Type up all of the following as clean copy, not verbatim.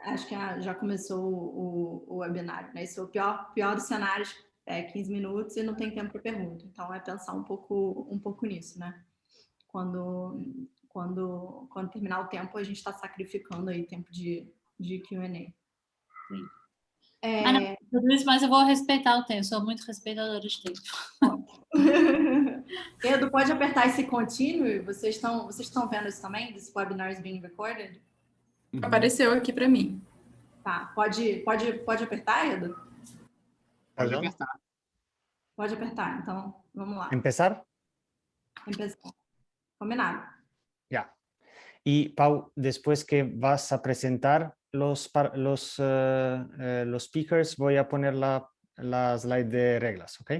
Acho que já começou o webinário, né? Esse é o pior dos cenários, 15 minutos e não tem tempo para pergunta. Então, é pensar um pouco nisso, né? Quando terminar o tempo, a gente está sacrificando aí tempo de Q&A. Sim. Não, tudo isso, mas eu vou respeitar o tempo, sou muito respeitadora de tempo. Edu, pode apertar esse continue? Vocês estão vendo isso também? This webinar is being recorded? Apareceu aqui para mim. Tá, pode apertar, Edu? Pode apertar. Pode apertar, então vamos lá. ¿Empezar? Empezar. Combinado. Ya. Y Pau, después que vas a presentar los speakers, voy a poner la slide de reglas, ¿ok?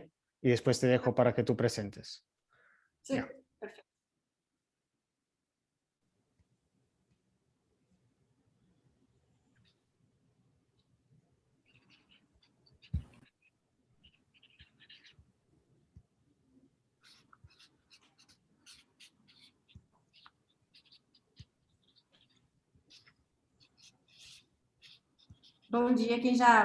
Y después te dejo para que tú presentes. Sim, Ya. perfeito. Bom dia,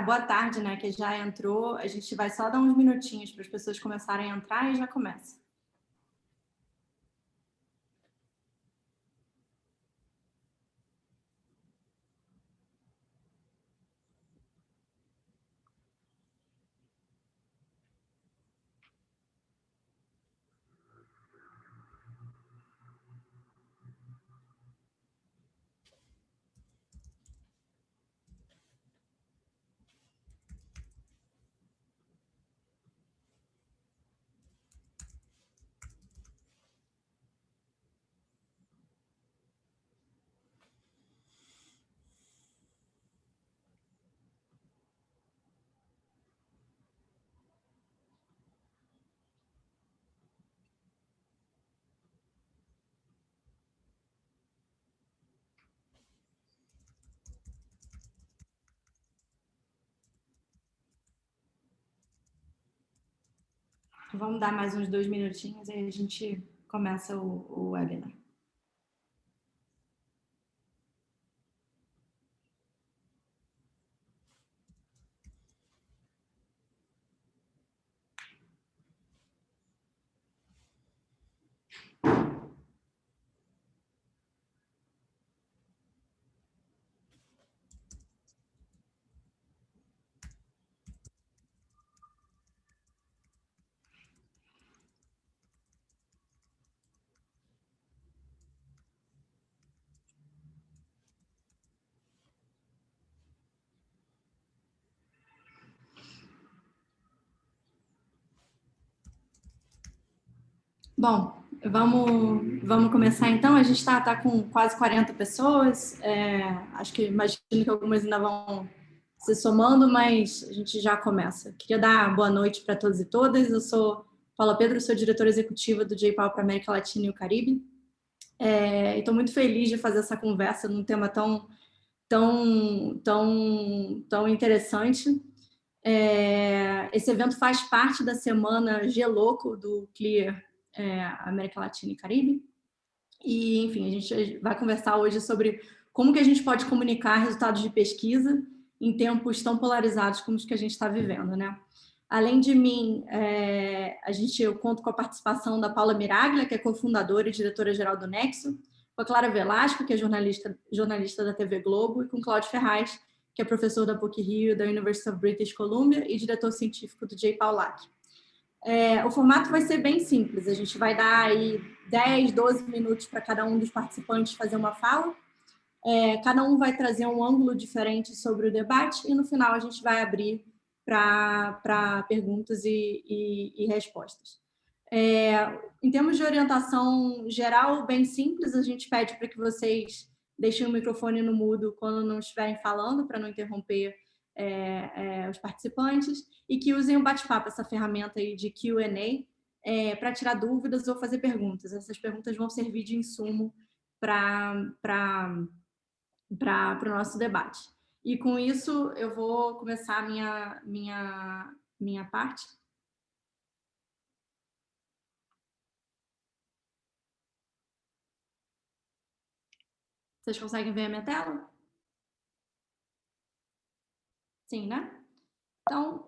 boa tarde, né? Quem já entrou, a gente vai só dar uns minutinhos para as pessoas começarem a entrar e já começa. Vamos dar mais uns 2 minutinhos e aí a gente começa o webinar. Bom, vamos começar então. A gente está com quase 40 pessoas. Imagino que algumas ainda vão se somando, mas a gente já começa. Queria dar boa noite para todos e todas. Eu sou Paula Pedro, sou diretora executiva do J-PAL para a América Latina e o Caribe. Estou muito feliz de fazer essa conversa num tema tão interessante. Esse evento faz parte da semana G-Loco do Clear América Latina e Caribe. E, enfim, a gente vai conversar hoje sobre como que a gente pode comunicar resultados de pesquisa em tempos tão polarizados como os que a gente está vivendo, né? Além de mim, eu conto com a participação da Paula Miraglia, que é cofundadora e diretora-geral do Nexo, com a Clara Velasco, que é jornalista da TV Globo, e com Cláudio Ferraz, que é professor da PUC-Rio, da University of British Columbia e diretor científico do J-PAL-LAC. O formato vai ser bem simples, a gente vai dar aí 10, 12 minutos para cada um dos participantes fazer uma fala, cada um vai trazer um ângulo diferente sobre o debate e no final a gente vai abrir para perguntas e respostas. Em termos de orientação geral, bem simples, a gente pede para que vocês deixem o microfone no mudo quando não estiverem falando, para não interromper os participantes, e que usem o bate-papo, essa ferramenta aí de Q&A, para tirar dúvidas ou fazer perguntas. Essas perguntas vão servir de insumo para o nosso debate. E com isso, eu vou começar a minha parte. Vocês conseguem ver a minha tela? Sim, né? Então, o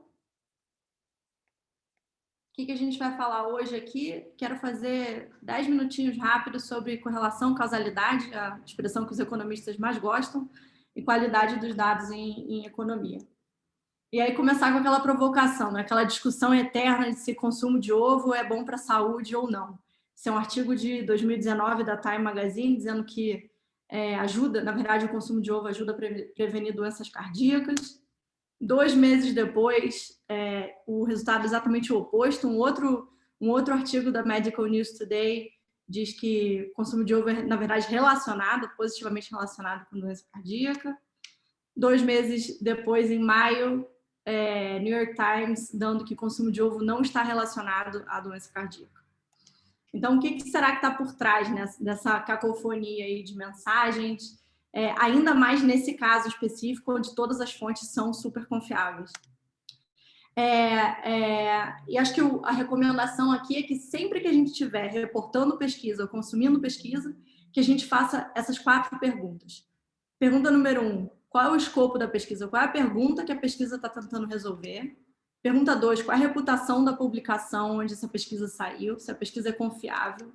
que a gente vai falar hoje aqui? Quero fazer 10 minutinhos rápidos sobre correlação, causalidade, a expressão que os economistas mais gostam, e qualidade dos dados em economia. E aí começar com aquela provocação, né? Aquela discussão eterna de se consumo de ovo é bom para a saúde ou não. Esse é um artigo de 2019 da Time Magazine dizendo que ajuda, na verdade, o consumo de ovo ajuda a prevenir doenças cardíacas. 2 meses depois, o resultado é exatamente o oposto. Um outro artigo da Medical News Today diz que o consumo de ovo é, na verdade, positivamente relacionado com doença cardíaca. 2 meses depois, em maio, New York Times dando que o consumo de ovo não está relacionado à doença cardíaca. Então, o que será que está por trás, né, dessa cacofonia aí de mensagens? Ainda mais nesse caso específico, onde todas as fontes são super confiáveis. E acho que a recomendação aqui é que sempre que a gente estiver reportando pesquisa ou consumindo pesquisa, que a gente faça essas 4 perguntas. Pergunta número 1, qual é o escopo da pesquisa? Qual é a pergunta que a pesquisa está tentando resolver? Pergunta 2, qual é a reputação da publicação onde essa pesquisa saiu? Se a pesquisa é confiável.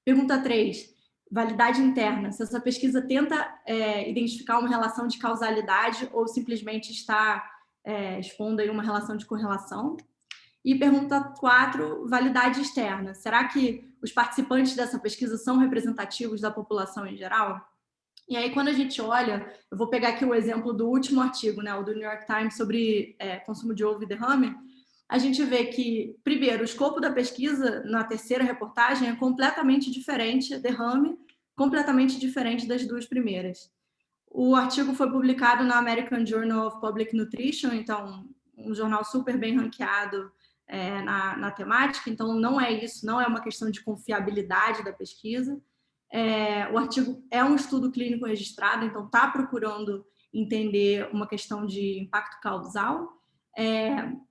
Pergunta 3, validade interna, se essa pesquisa tenta identificar uma relação de causalidade ou simplesmente está expondo aí uma relação de correlação. E pergunta 4, validade externa, será que os participantes dessa pesquisa são representativos da população em geral? E aí, quando a gente olha, eu vou pegar aqui o exemplo do último artigo, né, o do New York Times, sobre consumo de ovo e derrame, a gente vê que, primeiro, o escopo da pesquisa, na terceira reportagem, é completamente diferente, derrame, completamente diferente das 2 primeiras. O artigo foi publicado na American Journal of Public Nutrition, então, um jornal super bem ranqueado na temática, então não é isso, não é uma questão de confiabilidade da pesquisa. O artigo é um estudo clínico registrado, então está procurando entender uma questão de impacto causal,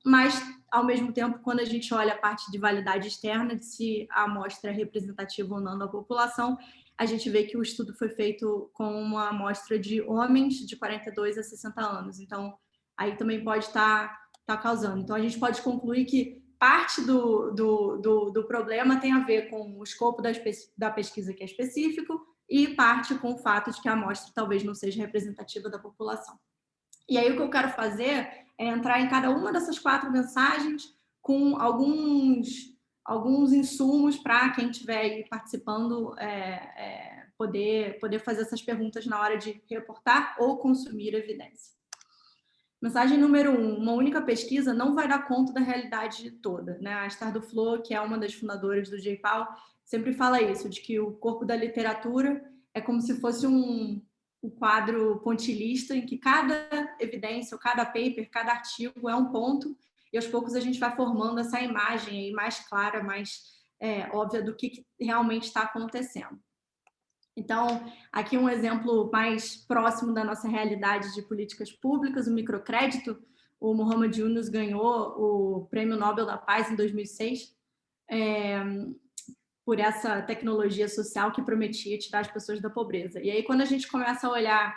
mas, ao mesmo tempo, quando a gente olha a parte de validade externa, de se a amostra é representativa ou não da população, a gente vê que o estudo foi feito com uma amostra de homens de 42 a 60 anos, então aí também pode estar causando. Então, a gente pode concluir que parte do problema tem a ver com o escopo da pesquisa, que é específico, e parte com o fato de que a amostra talvez não seja representativa da população. E aí o que eu quero fazer é entrar em cada uma dessas 4 mensagens com alguns insumos para quem estiver aí participando poder fazer essas perguntas na hora de reportar ou consumir evidência. Mensagem número 1, uma única pesquisa não vai dar conta da realidade toda, né? A Esther Duflo, que é uma das fundadoras do J-PAL, sempre fala isso, de que o corpo da literatura é como se fosse um quadro pontilhista em que cada evidência, ou cada paper, cada artigo é um ponto, e aos poucos a gente vai formando essa imagem aí mais clara, mais óbvia do que realmente está acontecendo. Então, aqui um exemplo mais próximo da nossa realidade de políticas públicas, o microcrédito. O Muhammad Yunus ganhou o Prêmio Nobel da Paz em 2006 por essa tecnologia social que prometia tirar as pessoas da pobreza. E aí, quando a gente começa a olhar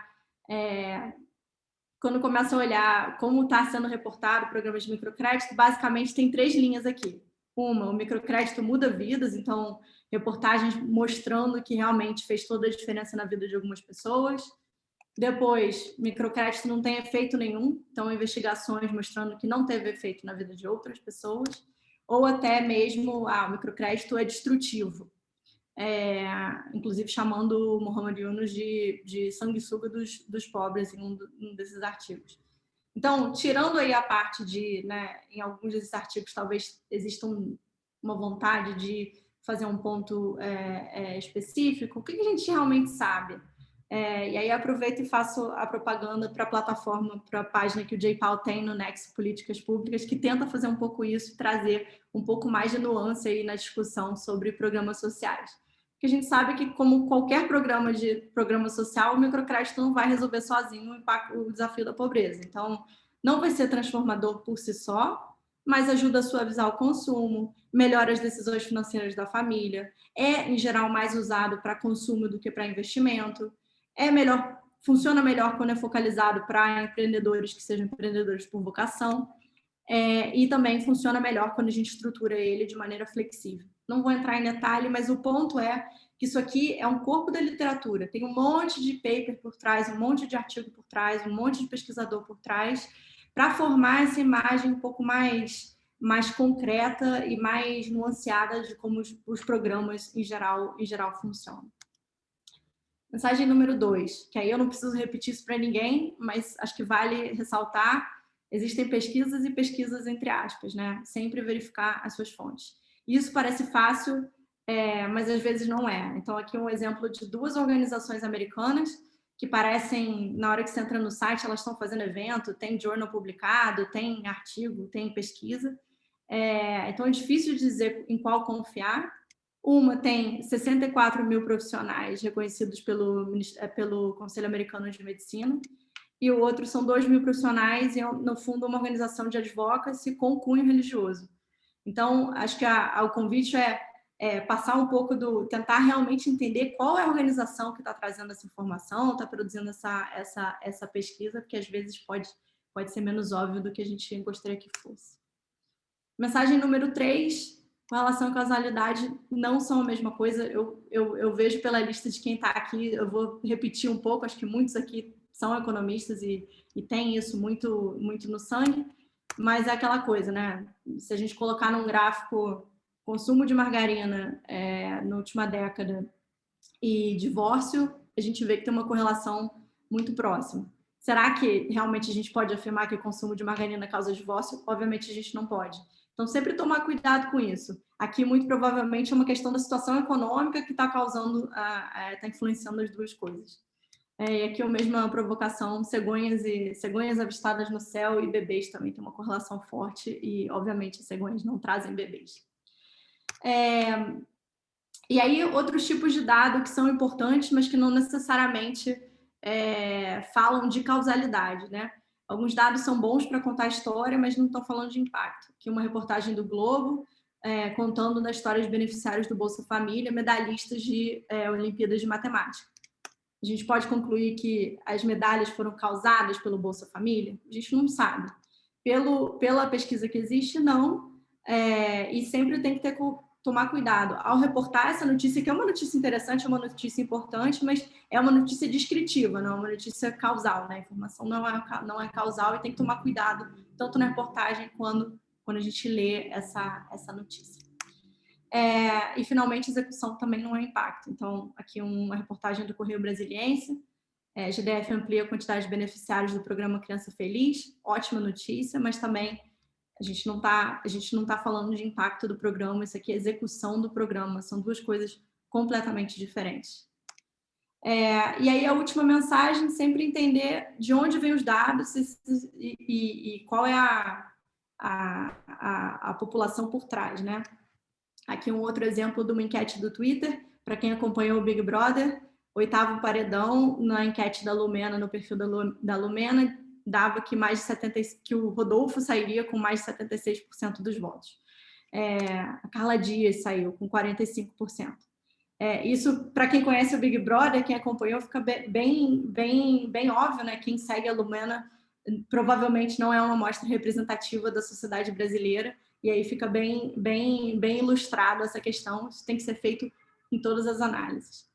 como está sendo reportado o programa de microcrédito, basicamente tem 3 linhas aqui. Uma, o microcrédito muda vidas, então reportagens mostrando que realmente fez toda a diferença na vida de algumas pessoas. Depois, microcrédito não tem efeito nenhum, então investigações mostrando que não teve efeito na vida de outras pessoas, ou até mesmo o microcrédito é destrutivo, inclusive chamando o Muhammad Yunus de sanguessuga dos pobres em um desses artigos. Então, tirando aí a parte de, né, em alguns desses artigos talvez exista uma vontade de fazer um ponto específico, o que a gente realmente sabe? E aí aproveito e faço a propaganda para a plataforma, para a página que o J-PAL tem no Nexo Políticas Públicas, que tenta fazer um pouco isso, trazer um pouco mais de nuance aí na discussão sobre programas sociais. Porque a gente sabe que, como qualquer programa social, o microcrédito não vai resolver sozinho o desafio da pobreza. Então, não vai ser transformador por si só, mas ajuda a suavizar o consumo, melhora as decisões financeiras da família, em geral, mais usado para consumo do que para investimento, é melhor funciona melhor quando é focalizado para empreendedores que sejam empreendedores por vocação, e também funciona melhor quando a gente estrutura ele de maneira flexível. Não vou entrar em detalhe, mas o ponto é que isso aqui é um corpo da literatura, tem um monte de paper por trás, um monte de artigo por trás, um monte de pesquisador por trás, para formar essa imagem um pouco mais concreta e mais nuanceada de como os programas em geral funcionam. Mensagem número 2, que aí eu não preciso repetir isso para ninguém, mas acho que vale ressaltar, existem pesquisas e pesquisas entre aspas, né? Sempre verificar as suas fontes. Isso parece fácil, mas às vezes não é. Então aqui um exemplo de 2 organizações americanas que parecem, na hora que você entra no site, elas estão fazendo evento, tem journal publicado, tem artigo, tem pesquisa. Então é difícil dizer em qual confiar. Uma tem 64 mil profissionais reconhecidos pelo Conselho Americano de Medicina, e o outro são 2 mil profissionais e, no fundo, uma organização de advocacy com cunho religioso. Então, acho que o convite é passar um pouco tentar realmente entender qual é a organização que está trazendo essa informação, está produzindo essa pesquisa, porque às vezes pode ser menos óbvio do que a gente gostaria que fosse. Mensagem número 3, com relação à causalidade, não são a mesma coisa. Eu vejo pela lista de quem está aqui, eu vou repetir um pouco, acho que muitos aqui são economistas e têm isso muito, muito no sangue, mas é aquela coisa, né? Se a gente colocar num gráfico consumo de margarina na última década e divórcio, a gente vê que tem uma correlação muito próxima. Será que realmente a gente pode afirmar que o consumo de margarina causa divórcio? Obviamente a gente não pode. Então, sempre tomar cuidado com isso. Aqui, muito provavelmente, é uma questão da situação econômica que está está influenciando as duas coisas. E aqui a mesma provocação, cegonhas avistadas no céu e bebês também tem uma correlação forte e, obviamente, as cegonhas não trazem bebês. E aí, outros tipos de dados que são importantes, mas que não necessariamente falam de causalidade, né? Alguns dados são bons para contar a história, mas não estão falando de impacto. Aqui uma reportagem do Globo, contando da história de beneficiários do Bolsa Família, medalhistas de Olimpíadas de Matemática. A gente pode concluir que as medalhas foram causadas pelo Bolsa Família? A gente não sabe. Pela pesquisa que existe, não. E sempre tem que tomar cuidado ao reportar essa notícia, que é uma notícia interessante, é uma notícia importante, mas é uma notícia descritiva, não é uma notícia causal, né? A informação não é causal e tem que tomar cuidado, tanto na reportagem quando a gente lê essa notícia. E, finalmente, execução também não é impacto. Então, aqui uma reportagem do Correio Brasiliense, GDF amplia a quantidade de beneficiários do programa Criança Feliz, ótima notícia, mas também a gente não tá falando de impacto do programa, isso aqui é execução do programa, são duas coisas completamente diferentes. E aí a última mensagem, sempre entender de onde vêm os dados e qual é a população por trás, né? Aqui um outro exemplo de uma enquete do Twitter, para quem acompanhou o Big Brother, 8º paredão, na enquete da Lumena, no perfil da Lumena, dava que que o Rodolfo sairia com mais de 76% dos votos. A Carla Dias saiu com 45%. Isso, para quem conhece o Big Brother, quem acompanhou, fica bem óbvio, né? Quem segue a Lumena provavelmente não é uma amostra representativa da sociedade brasileira, e aí fica bem ilustrado essa questão. Isso tem que ser feito em todas as análises.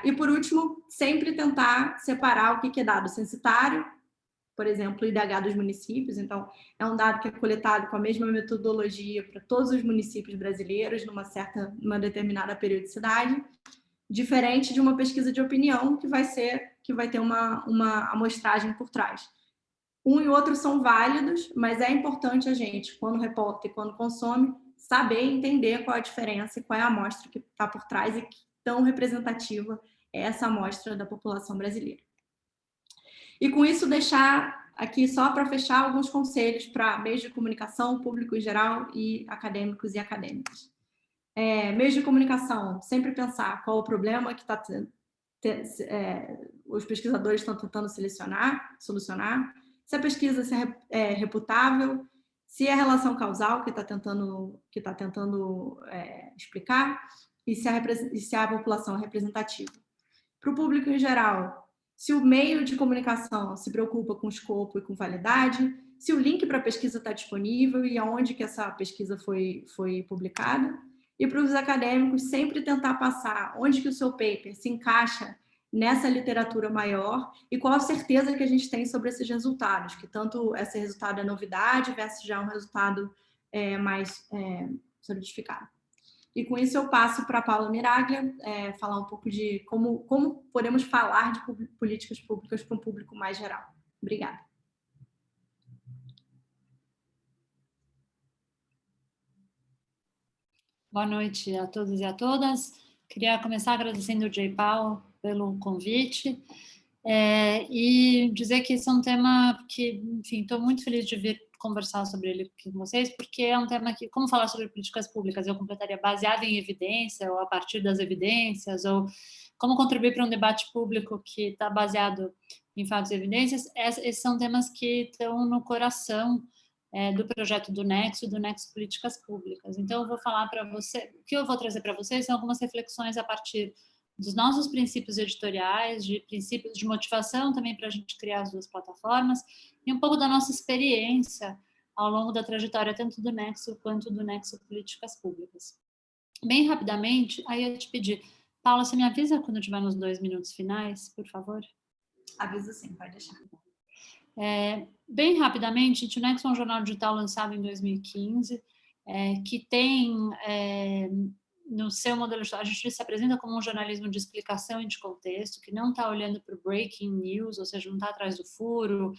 E, por último, sempre tentar separar o que é dado censitário, por exemplo, o IDH dos municípios. Então, é um dado que é coletado com a mesma metodologia para todos os municípios brasileiros, numa determinada periodicidade, diferente de uma pesquisa de opinião que vai ter uma amostragem por trás. Um e outro são válidos, mas é importante a gente, quando reporta e quando consome, saber entender qual é a diferença e qual é a amostra que está por trás e que tão representativa é essa amostra da população brasileira. E com isso, deixar aqui, só para fechar, alguns conselhos para meios de comunicação, público em geral e acadêmicos e acadêmicas. Meios de comunicação, sempre pensar qual o problema que os pesquisadores estão tentando solucionar, se a pesquisa é reputável, se é a relação causal que está tentando explicar e se a população é representativa. Para o público em geral, se o meio de comunicação se preocupa com escopo e com validade, se o link para a pesquisa está disponível e aonde que essa pesquisa foi publicada. E para os acadêmicos sempre tentar passar onde que o seu paper se encaixa nessa literatura maior e qual a certeza que a gente tem sobre esses resultados, que tanto esse resultado é novidade versus já um resultado mais solidificado. E com isso eu passo para a Paula Miraglia falar um pouco de como podemos falar de políticas públicas para um público mais geral. Obrigada. Boa noite a todos e a todas. Queria começar agradecendo o J-Pal pelo convite e dizer que esse é um tema que, enfim, estou muito feliz de vir conversar sobre ele aqui com vocês, porque é um tema que, como falar sobre políticas públicas, eu completaria baseado em evidência ou a partir das evidências, ou como contribuir para um debate público que está baseado em fatos e evidências. Esses são temas que estão no coração do projeto do Nexo Políticas Públicas. Então, eu vou falar para você, o que eu vou trazer para vocês são algumas reflexões a partir dos nossos princípios editoriais, de princípios de motivação também para a gente criar as duas plataformas, e um pouco da nossa experiência ao longo da trajetória tanto do Nexo quanto do Nexo Políticas Públicas. Bem rapidamente, aí eu te pedir, Paula, você me avisa quando tiver nos 2 minutos finais, por favor? Aviso sim, pode deixar. Bem rapidamente, o Nexo é um jornal digital lançado em 2015, que tem no seu modelo, a gente se apresenta como um jornalismo de explicação e de contexto, que não está olhando para o breaking news, ou seja, não está atrás do furo,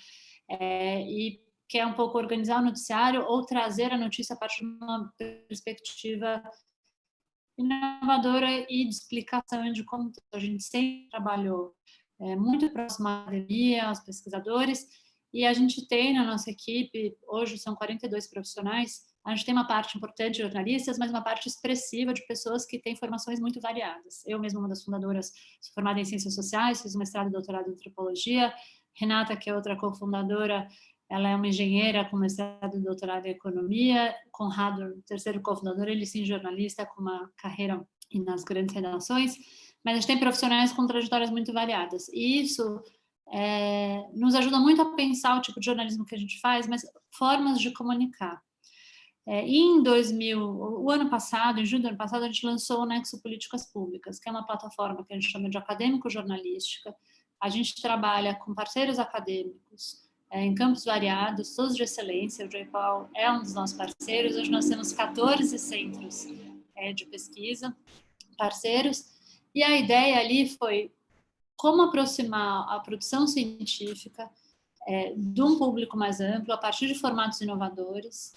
e quer um pouco organizar o noticiário ou trazer a notícia a partir de uma perspectiva inovadora e de explicação e de contexto. A gente sempre trabalhou muito próximo à academia, aos pesquisadores, e a gente tem na nossa equipe, hoje são 42 profissionais, a gente tem uma parte importante de jornalistas, mas uma parte expressiva de pessoas que têm formações muito variadas. Eu mesma, uma das fundadoras, sou formada em Ciências Sociais, fiz um mestrado e doutorado em Antropologia. Renata, que é outra cofundadora, ela é uma engenheira com mestrado e doutorado em Economia. Conrado, terceiro cofundador, ele sim jornalista com uma carreira nas grandes redações. Mas a gente tem profissionais com trajetórias muito variadas. E isso nos ajuda muito a pensar o tipo de jornalismo que a gente faz, mas formas de comunicar. Em 2000, o ano passado, em junho do ano passado, a gente lançou o Nexo Políticas Públicas, que é uma plataforma que a gente chama de acadêmico-jornalística. A gente trabalha com parceiros acadêmicos em campos variados, todos de excelência. O J-Pal é um dos nossos parceiros. Hoje nós temos 14 centros de pesquisa, parceiros. E a ideia ali foi como aproximar a produção científica de um público mais amplo, a partir de formatos inovadores,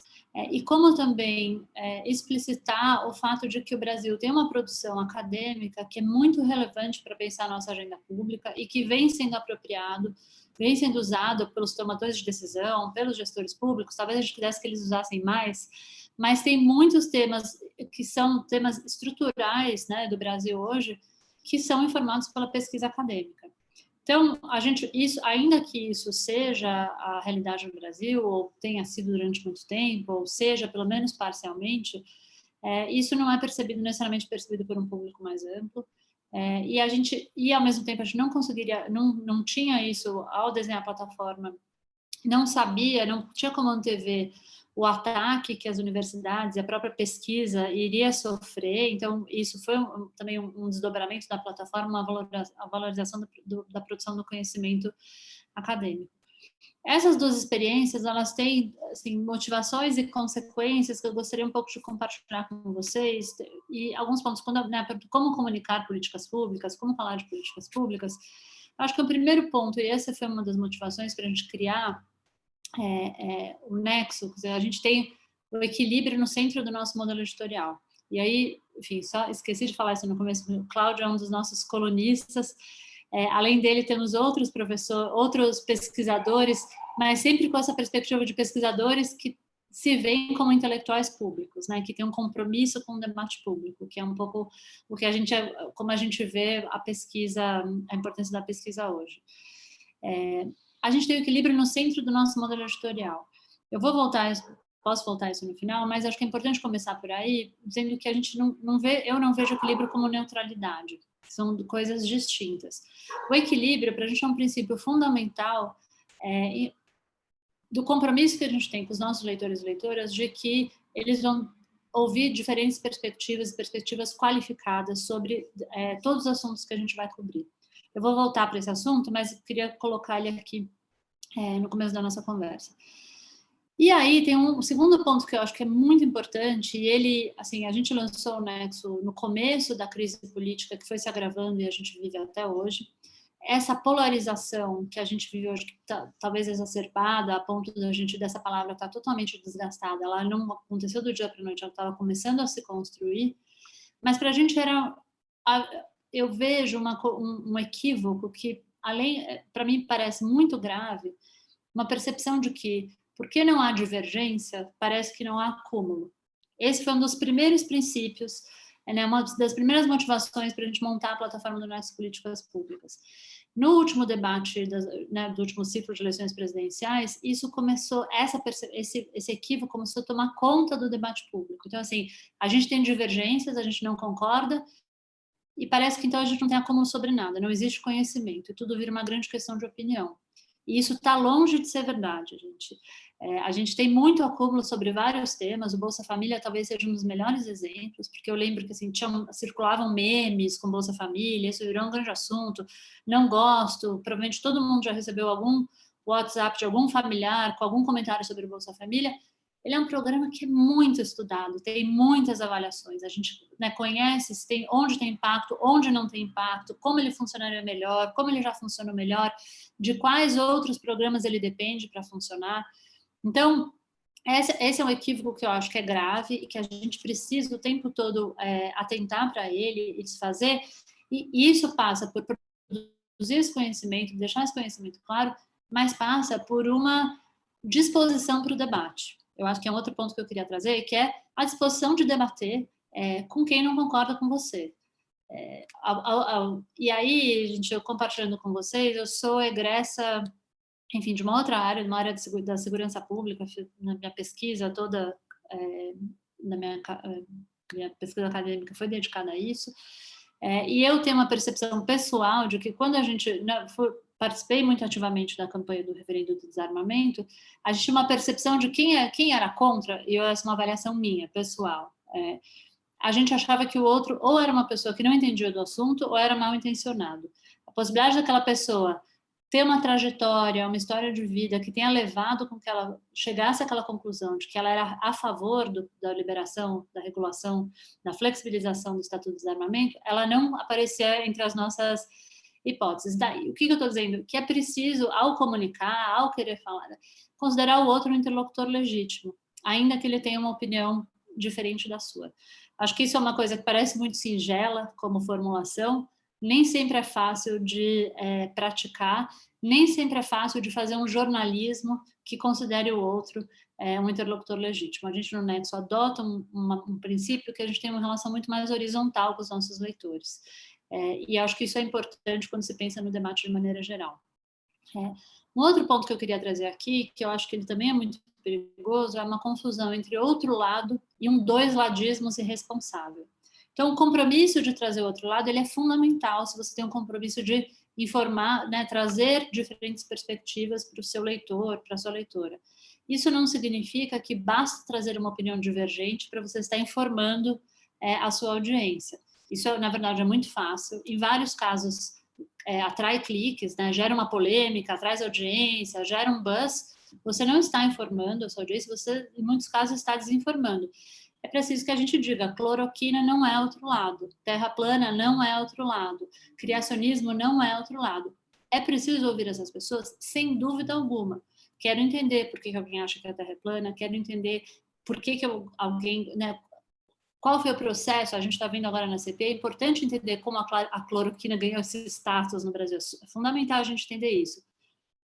e como também explicitar o fato de que o Brasil tem uma produção acadêmica que é muito relevante para pensar a nossa agenda pública e que vem sendo apropriado, vem sendo usado pelos tomadores de decisão, pelos gestores públicos. Talvez a gente quisesse que eles usassem mais, mas tem muitos temas que são temas estruturais, né, do Brasil hoje, que são informados pela pesquisa acadêmica. Então, ainda que isso seja a realidade no Brasil, ou tenha sido durante muito tempo, ou seja, pelo menos parcialmente, isso não é necessariamente percebido por um público mais amplo, e ao mesmo tempo a gente não conseguiria, não tinha isso ao desenhar a plataforma, não tinha como antever o ataque que as universidades e a própria pesquisa iria sofrer. Então, isso foi também um desdobramento da plataforma, a valorização da produção do conhecimento acadêmico. Essas duas experiências, elas têm assim, motivações e consequências que eu gostaria um pouco de compartilhar com vocês, e alguns pontos, como comunicar políticas públicas, como falar de políticas públicas. Eu acho que o primeiro ponto, e essa foi uma das motivações para a gente criar o Nexo, quer dizer, a gente tem o equilíbrio no centro do nosso modelo editorial. E aí, enfim, só esqueci de falar isso no começo, o Cláudio é um dos nossos colunistas, além dele temos outros professores, outros pesquisadores, mas sempre com essa perspectiva de pesquisadores que se veem como intelectuais públicos, né, que tem um compromisso com o debate público, que é um pouco o que como a gente vê a pesquisa, a importância da pesquisa hoje. A gente tem o equilíbrio no centro do nosso modelo editorial. Posso voltar a isso no final, mas acho que é importante começar por aí, dizendo que a gente eu não vejo equilíbrio como neutralidade. São coisas distintas. O equilíbrio, para a gente, é um princípio fundamental do compromisso que a gente tem com os nossos leitores e leitoras de que eles vão ouvir diferentes perspectivas qualificadas sobre todos os assuntos que a gente vai cobrir. Eu vou voltar para esse assunto, mas eu queria colocar ele aqui no começo da nossa conversa. E aí tem um segundo ponto que eu acho que é muito importante, e ele, assim, a gente lançou o Nexo no começo da crise política que foi se agravando e a gente vive até hoje. Essa polarização que a gente vive hoje, que talvez exacerbada, a ponto da gente, dessa palavra estar totalmente desgastada, ela não aconteceu do dia para a noite, ela estava começando a se construir, mas para a gente eu vejo um equívoco que, para mim, parece muito grave, uma percepção de que, porque não há divergência, parece que não há acúmulo. Esse foi um dos primeiros princípios, uma das primeiras motivações para a gente montar a plataforma do Nexo Políticas Públicas. No último debate do último ciclo de eleições presidenciais, isso começou, esse equívoco começou a tomar conta do debate público. Então, assim, a gente tem divergências, a gente não concorda, e parece que então a gente não tem acúmulo sobre nada, não existe conhecimento, e tudo vira uma grande questão de opinião. E isso está longe de ser verdade, gente. A gente tem muito acúmulo sobre vários temas, o Bolsa Família talvez seja um dos melhores exemplos, porque eu lembro que assim, circulavam memes com Bolsa Família, isso virou um grande assunto, não gosto, provavelmente todo mundo já recebeu algum WhatsApp de algum familiar com algum comentário sobre o Bolsa Família. Ele é um programa que é muito estudado, tem muitas avaliações, a gente conhece onde tem impacto, onde não tem impacto, como ele funcionaria melhor, como ele já funcionou melhor, de quais outros programas ele depende para funcionar. Então, esse é um equívoco que eu acho que é grave e que a gente precisa o tempo todo atentar para ele e desfazer, e isso passa por produzir esse conhecimento, deixar esse conhecimento claro, mas passa por uma disposição para o debate. Eu acho que é um outro ponto que eu queria trazer, que é a disposição de debater com quem não concorda com você. E aí, gente, eu compartilhando com vocês, eu sou egressa, enfim, de uma outra área, uma área da segurança pública, na minha pesquisa toda, na minha pesquisa acadêmica foi dedicada a isso, e eu tenho uma percepção pessoal de que quando a gente participei muito ativamente da campanha do referendo do desarmamento, a gente tinha uma percepção de quem era contra, e essa é uma avaliação minha, pessoal. A gente achava que o outro ou era uma pessoa que não entendia do assunto ou era mal intencionado. A possibilidade daquela pessoa ter uma trajetória, uma história de vida que tenha levado com que ela chegasse àquela conclusão de que ela era a favor da liberação, da regulação, da flexibilização do Estatuto do Desarmamento, ela não aparecia entre as nossas hipóteses. Daí, o que eu estou dizendo? Que é preciso, ao comunicar, ao querer falar, considerar o outro um interlocutor legítimo, ainda que ele tenha uma opinião diferente da sua. Acho que isso é uma coisa que parece muito singela como formulação, nem sempre é fácil de praticar, nem sempre é fácil de fazer um jornalismo que considere o outro um interlocutor legítimo. A gente no Nexo adota um princípio que a gente tem uma relação muito mais horizontal com os nossos leitores. E acho que isso é importante quando se pensa no debate de maneira geral. Um outro ponto que eu queria trazer aqui, que eu acho que ele também é muito perigoso, é uma confusão entre outro lado e um dois-ladismos irresponsável. Então, o compromisso de trazer o outro lado, ele é fundamental se você tem um compromisso de informar, trazer diferentes perspectivas para o seu leitor, para a sua leitora. Isso não significa que basta trazer uma opinião divergente para você estar informando a sua audiência. Isso, na verdade, é muito fácil. Em vários casos, atrai cliques, gera uma polêmica, traz audiência, gera um buzz. Você não está informando a sua audiência, você, em muitos casos, está desinformando. É preciso que a gente diga, cloroquina não é outro lado, terra plana não é outro lado, criacionismo não é outro lado. É preciso ouvir essas pessoas, sem dúvida alguma. Quero entender por que alguém acha que a terra é plana, quero entender por que alguém... Qual foi o processo? A gente está vendo agora na CPI, é importante entender como a cloroquina ganhou esse status no Brasil. É fundamental a gente entender isso.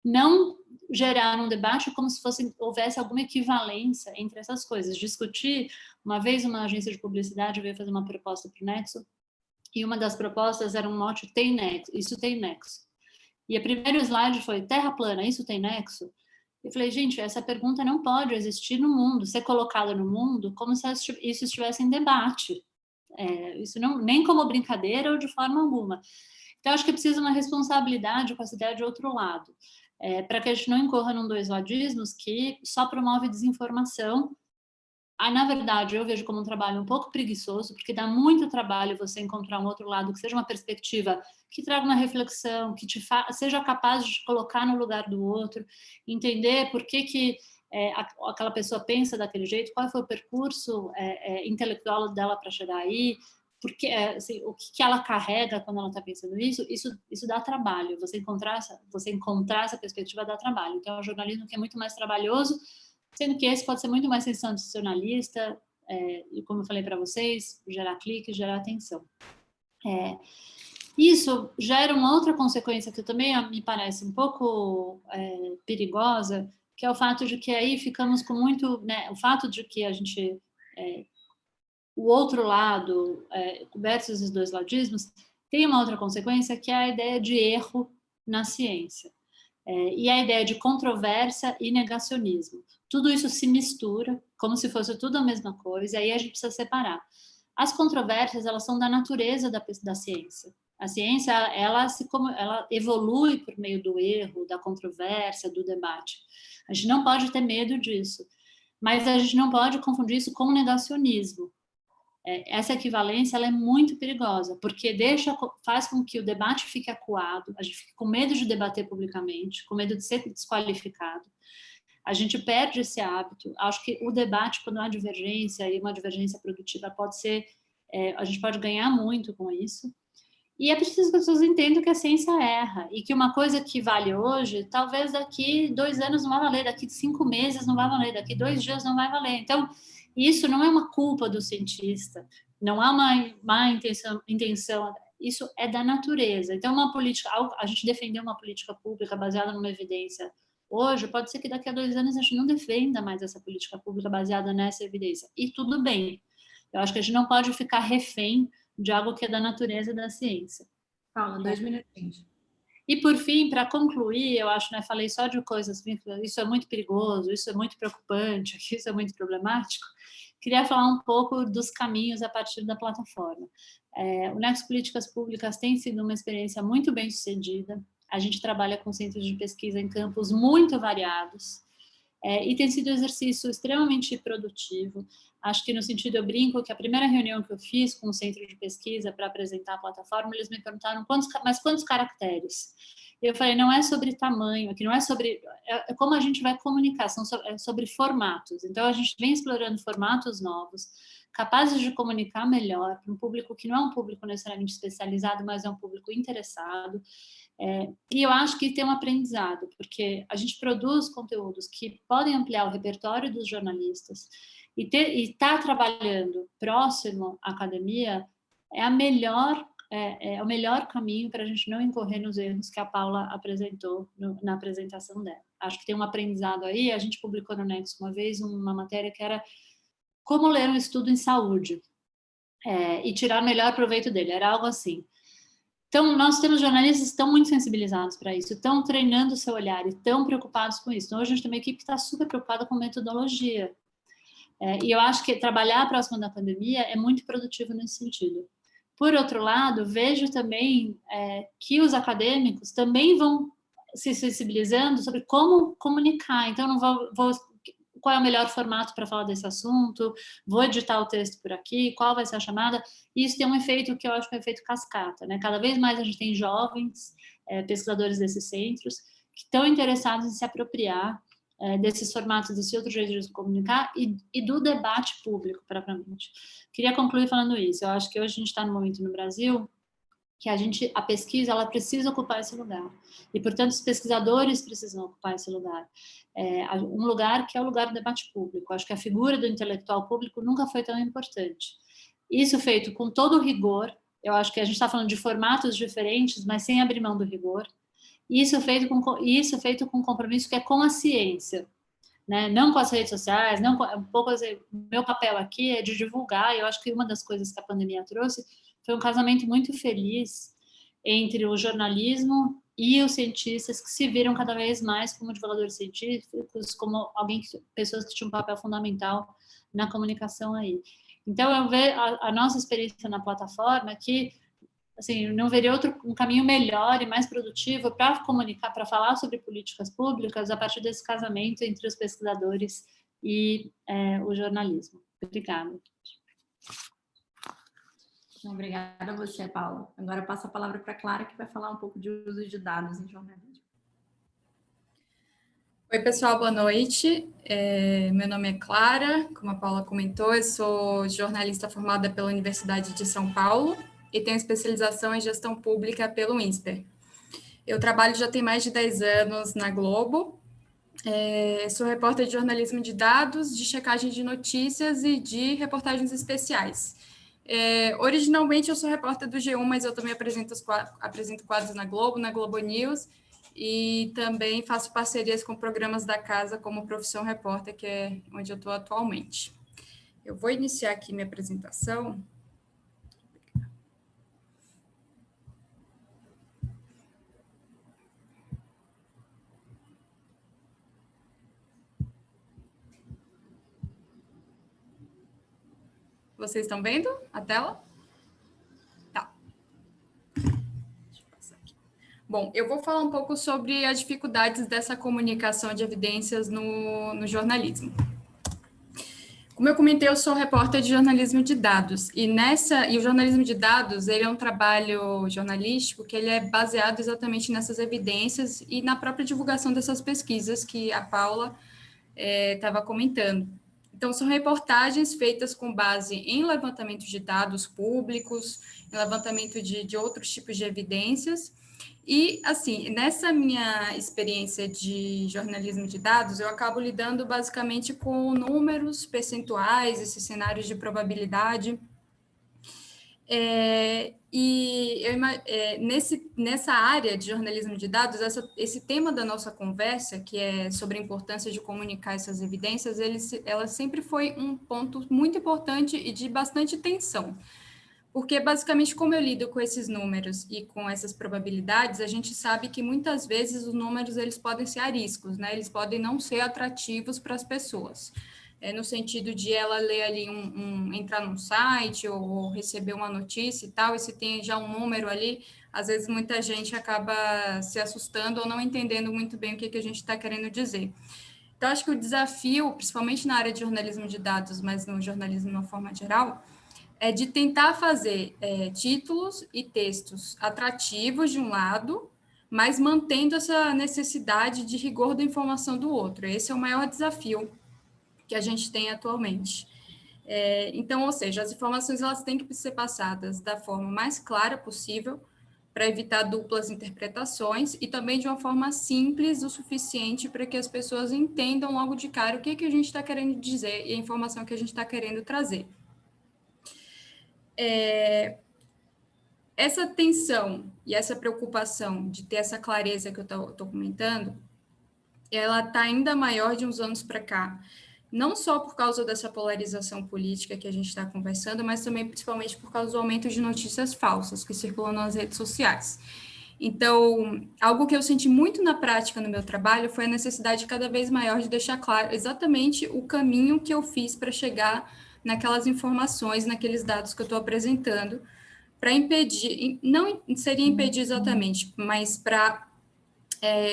Não gerar um debate como se houvesse alguma equivalência entre essas coisas. Discutir, uma vez uma agência de publicidade veio fazer uma proposta para o Nexo, e uma das propostas era um mote, tem nexo, isso tem nexo. E o primeiro slide foi, terra plana, isso tem nexo? Eu falei, gente, essa pergunta não pode existir no mundo, ser colocada no mundo como se isso estivesse em debate. Isso não, nem como brincadeira ou de forma alguma. Então, acho que precisa uma responsabilidade com essa ideia de outro lado, para que a gente não incorra num dois-ladismos que só promove desinformação. Na verdade, eu vejo como um trabalho um pouco preguiçoso, porque dá muito trabalho você encontrar um outro lado que seja uma perspectiva que traga uma reflexão, que seja capaz de te colocar no lugar do outro, entender por que aquela pessoa pensa daquele jeito, qual foi o percurso intelectual dela para chegar aí, porque, assim, o que ela carrega quando ela está pensando isso dá trabalho. Você encontrar essa perspectiva dá trabalho. Então, é um jornalismo que é muito mais trabalhoso, sendo que esse pode ser muito mais sensacionalista, e como eu falei para vocês, gerar clique, gerar atenção. Isso gera uma outra consequência que também me parece um pouco perigosa, que é o fato de que aí ficamos com muito, né, o fato de que a gente, o outro lado, versus os dois ladismos, tem uma outra consequência que é a ideia de erro na ciência. E a ideia de controvérsia e negacionismo. Tudo isso se mistura, como se fosse tudo a mesma coisa, e aí a gente precisa separar. As controvérsias, elas são da natureza da ciência. A ciência, ela evolui por meio do erro, da controvérsia, do debate. A gente não pode ter medo disso, mas a gente não pode confundir isso com negacionismo. Essa equivalência ela é muito perigosa, porque faz com que o debate fique acuado, a gente fique com medo de debater publicamente, com medo de ser desqualificado. A gente perde esse hábito. Acho que o debate, quando há divergência, e uma divergência produtiva, pode ser... a gente pode ganhar muito com isso. E é preciso que as pessoas entendam que a ciência erra, e que uma coisa que vale hoje, talvez daqui 2 anos não vai valer, daqui 5 meses não vai valer, daqui 2 dias não vai valer. Então, isso não é uma culpa do cientista, não há uma má intenção, isso é da natureza. Então, a gente defender uma política pública baseada numa evidência hoje, pode ser que daqui a 2 anos a gente não defenda mais essa política pública baseada nessa evidência. E tudo bem. Eu acho que a gente não pode ficar refém de algo que é da natureza da ciência. Paula, 2 minutinhos. E, por fim, para concluir, eu acho, né, falei só de coisas, isso é muito perigoso, isso é muito preocupante, isso é muito problemático. Queria falar um pouco dos caminhos a partir da plataforma. O Nexo Políticas Públicas tem sido uma experiência muito bem sucedida. A gente trabalha com centros de pesquisa em campos muito variados, e tem sido um exercício extremamente produtivo. Acho que, no sentido, eu brinco que a primeira reunião que eu fiz com o centro de pesquisa para apresentar a plataforma, eles me perguntaram quantos caracteres? E eu falei, não é sobre tamanho, aqui não é sobre... É como a gente vai comunicar, é sobre formatos. Então, a gente vem explorando formatos novos, capazes de comunicar melhor para um público que não é um público necessariamente especializado, mas é um público interessado. E eu acho que tem um aprendizado, porque a gente produz conteúdos que podem ampliar o repertório dos jornalistas, e estar trabalhando próximo à academia é o melhor caminho para a gente não incorrer nos erros que a Paula apresentou na apresentação dela. Acho que tem um aprendizado aí. A gente publicou no Nexo uma vez uma matéria que era como ler um estudo em saúde e tirar melhor proveito dele. Era algo assim. Então, nós temos jornalistas que estão muito sensibilizados para isso, estão treinando o seu olhar e estão preocupados com isso. Então, hoje a gente tem uma equipe que está super preocupada com metodologia. E eu acho que trabalhar próximo da pandemia é muito produtivo nesse sentido. Por outro lado, vejo também que os acadêmicos também vão se sensibilizando sobre como comunicar. Então, não qual é o melhor formato para falar desse assunto, vou editar o texto por aqui, qual vai ser a chamada. E isso tem um efeito que eu acho que é um efeito cascata, né? Cada vez mais a gente tem jovens pesquisadores desses centros que estão interessados em se apropriar desses formatos, desse outro jeito de se comunicar e do debate público, propriamente. Queria concluir falando isso. Eu acho que hoje a gente está num momento no Brasil que a pesquisa ela precisa ocupar esse lugar. E, portanto, os pesquisadores precisam ocupar esse lugar. Um lugar que é o lugar do debate público. Acho que a figura do intelectual público nunca foi tão importante. Isso feito com todo o rigor. Eu acho que a gente está falando de formatos diferentes, mas sem abrir mão do rigor. Isso feito com compromisso que é com a ciência, né? Não com as redes sociais, não com, um pouco assim, meu papel aqui é de divulgar. E eu acho que uma das coisas que a pandemia trouxe foi um casamento muito feliz entre o jornalismo e os cientistas, que se viram cada vez mais como divulgadores científicos, como pessoas que tinham um papel fundamental na comunicação aí. Então, eu vejo a nossa experiência na plataforma que, assim, não veria um caminho melhor e mais produtivo para comunicar, para falar sobre políticas públicas a partir desse casamento entre os pesquisadores e o jornalismo. Obrigada. Obrigada a você, Paula. Agora eu passo a palavra para a Clara, que vai falar um pouco de uso de dados em jornalismo. Oi, pessoal, boa noite. Meu nome é Clara, como a Paula comentou, eu sou jornalista formada pela Universidade de São Paulo e tenho especialização em gestão pública pelo INSPER. Eu trabalho já tem mais de 10 anos na Globo, sou repórter de jornalismo de dados, de checagem de notícias e de reportagens especiais. Originalmente eu sou repórter do G1, mas eu também apresento quadros na Globo News, e também faço parcerias com programas da casa como Profissão Repórter, que é onde eu estou atualmente. Eu vou iniciar aqui minha apresentação. Vocês estão vendo a tela? Tá. Deixa eu passar aqui. Bom, eu vou falar um pouco sobre as dificuldades dessa comunicação de evidências no jornalismo. Como eu comentei, eu sou repórter de jornalismo de dados, e o jornalismo de dados, ele é um trabalho jornalístico que ele é baseado exatamente nessas evidências e na própria divulgação dessas pesquisas que a Paula estava comentando. Então, são reportagens feitas com base em levantamento de dados públicos, em levantamento de outros tipos de evidências. E, assim, nessa minha experiência de jornalismo de dados, eu acabo lidando basicamente com números, percentuais, esses cenários de probabilidade. Nessa área de jornalismo de dados, esse tema da nossa conversa, que é sobre a importância de comunicar essas evidências, ela sempre foi um ponto muito importante e de bastante tensão. Porque, basicamente, como eu lido com esses números e com essas probabilidades, a gente sabe que, muitas vezes, os números eles podem ser ariscos, né? Eles podem não ser atrativos para as pessoas. No sentido de ela ler ali, entrar num site ou receber uma notícia e tal, e se tem já um número ali, às vezes muita gente acaba se assustando ou não entendendo muito bem o que a gente está querendo dizer. Então, acho que o desafio, principalmente na área de jornalismo de dados, mas no jornalismo de uma forma geral, é de tentar fazer títulos e textos atrativos de um lado, mas mantendo essa necessidade de rigor da informação do outro. Esse é o maior desafio que a gente tem atualmente. Então, ou seja, as informações elas têm que ser passadas da forma mais clara possível, para evitar duplas interpretações, e também de uma forma simples o suficiente para que as pessoas entendam logo de cara o que a gente está querendo dizer e a informação que a gente está querendo trazer. Essa tensão e essa preocupação de ter essa clareza que eu estou comentando, ela está ainda maior de uns anos para cá, não só por causa dessa polarização política que a gente está conversando, mas também principalmente por causa do aumento de notícias falsas que circulam nas redes sociais. Então, algo que eu senti muito na prática no meu trabalho foi a necessidade cada vez maior de deixar claro exatamente o caminho que eu fiz para chegar naquelas informações, naqueles dados que eu estou apresentando, para impedir, não seria impedir exatamente, mas para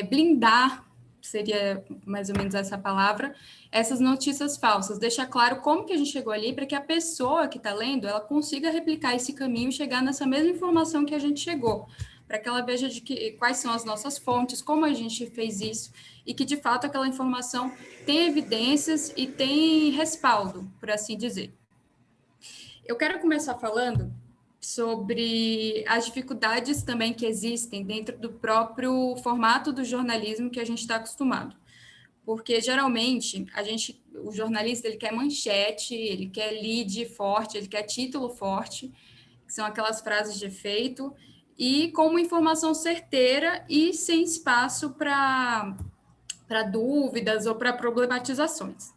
blindar, seria mais ou menos essa palavra, essas notícias falsas, deixar claro como que a gente chegou ali, para que a pessoa que está lendo, ela consiga replicar esse caminho e chegar nessa mesma informação que a gente chegou, para que ela veja quais são as nossas fontes, como a gente fez isso, e que, de fato, aquela informação tem evidências e tem respaldo, por assim dizer. Eu quero começar falando sobre as dificuldades também que existem dentro do próprio formato do jornalismo que a gente está acostumado. Porque, geralmente, o jornalista ele quer manchete, ele quer lead forte, ele quer título forte, que são aquelas frases de efeito, e com uma informação certeira e sem espaço para dúvidas ou para problematizações.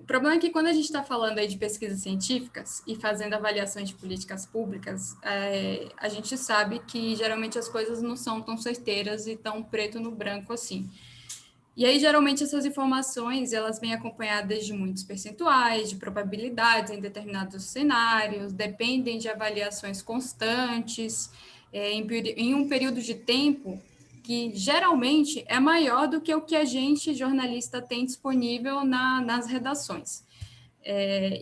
O problema é que quando a gente está falando aí de pesquisas científicas e fazendo avaliações de políticas públicas, a gente sabe que geralmente as coisas não são tão certeiras e tão preto no branco assim. E aí, geralmente, essas informações, elas vêm acompanhadas de muitos percentuais, de probabilidades em determinados cenários, dependem de avaliações constantes, em um período de tempo que, geralmente, é maior do que o que a gente, jornalista, tem disponível nas redações.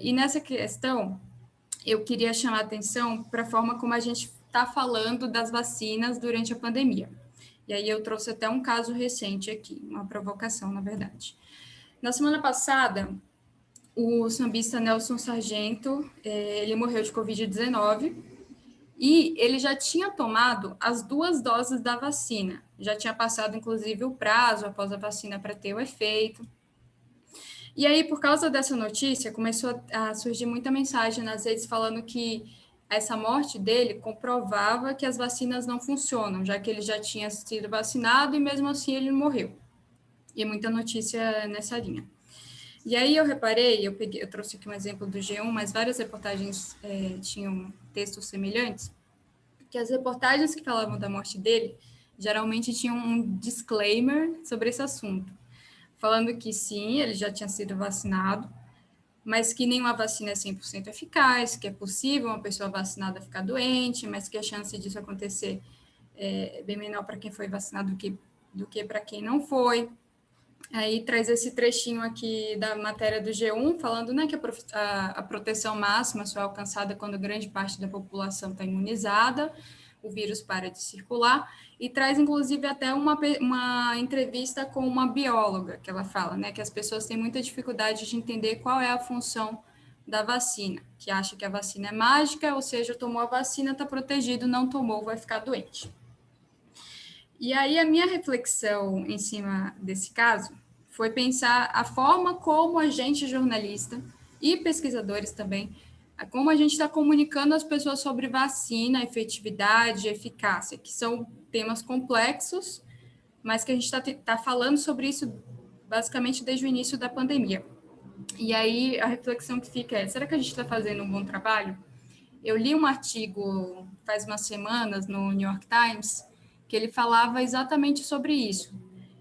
E nessa questão, eu queria chamar a atenção para a forma como a gente está falando das vacinas durante a pandemia. E aí eu trouxe até um caso recente aqui, uma provocação, na verdade. Na semana passada, o sambista Nelson Sargento, ele morreu de Covid-19 e ele já tinha tomado as 2 doses da vacina. Já tinha passado, inclusive, o prazo após a vacina para ter o efeito. E aí, por causa dessa notícia, começou a surgir muita mensagem nas redes falando que essa morte dele comprovava que as vacinas não funcionam, já que ele já tinha sido vacinado e mesmo assim ele morreu. E muita notícia nessa linha. E aí eu reparei, eu trouxe aqui um exemplo do G1, mas várias reportagens tinham textos semelhantes, que as reportagens que falavam da morte dele geralmente tinham um disclaimer sobre esse assunto, falando que sim, ele já tinha sido vacinado, mas que nenhuma vacina é 100% eficaz, que é possível uma pessoa vacinada ficar doente, mas que a chance disso acontecer é bem menor para quem foi vacinado do que para quem não foi. Aí traz esse trechinho aqui da matéria do G1, falando, né, que a proteção máxima só é alcançada quando grande parte da população está imunizada, o vírus para de circular, e traz, inclusive, até uma entrevista com uma bióloga, que ela fala, né, que as pessoas têm muita dificuldade de entender qual é a função da vacina, que acha que a vacina é mágica, ou seja, tomou a vacina, está protegido, não tomou, vai ficar doente. E aí a minha reflexão em cima desse caso foi pensar a forma como a gente, jornalista, e pesquisadores também, como a gente está comunicando às pessoas sobre vacina, efetividade, eficácia, que são temas complexos, mas que a gente está falando sobre isso basicamente desde o início da pandemia. E aí a reflexão que fica é, será que a gente está fazendo um bom trabalho? Eu li um artigo faz umas semanas no New York Times que ele falava exatamente sobre isso.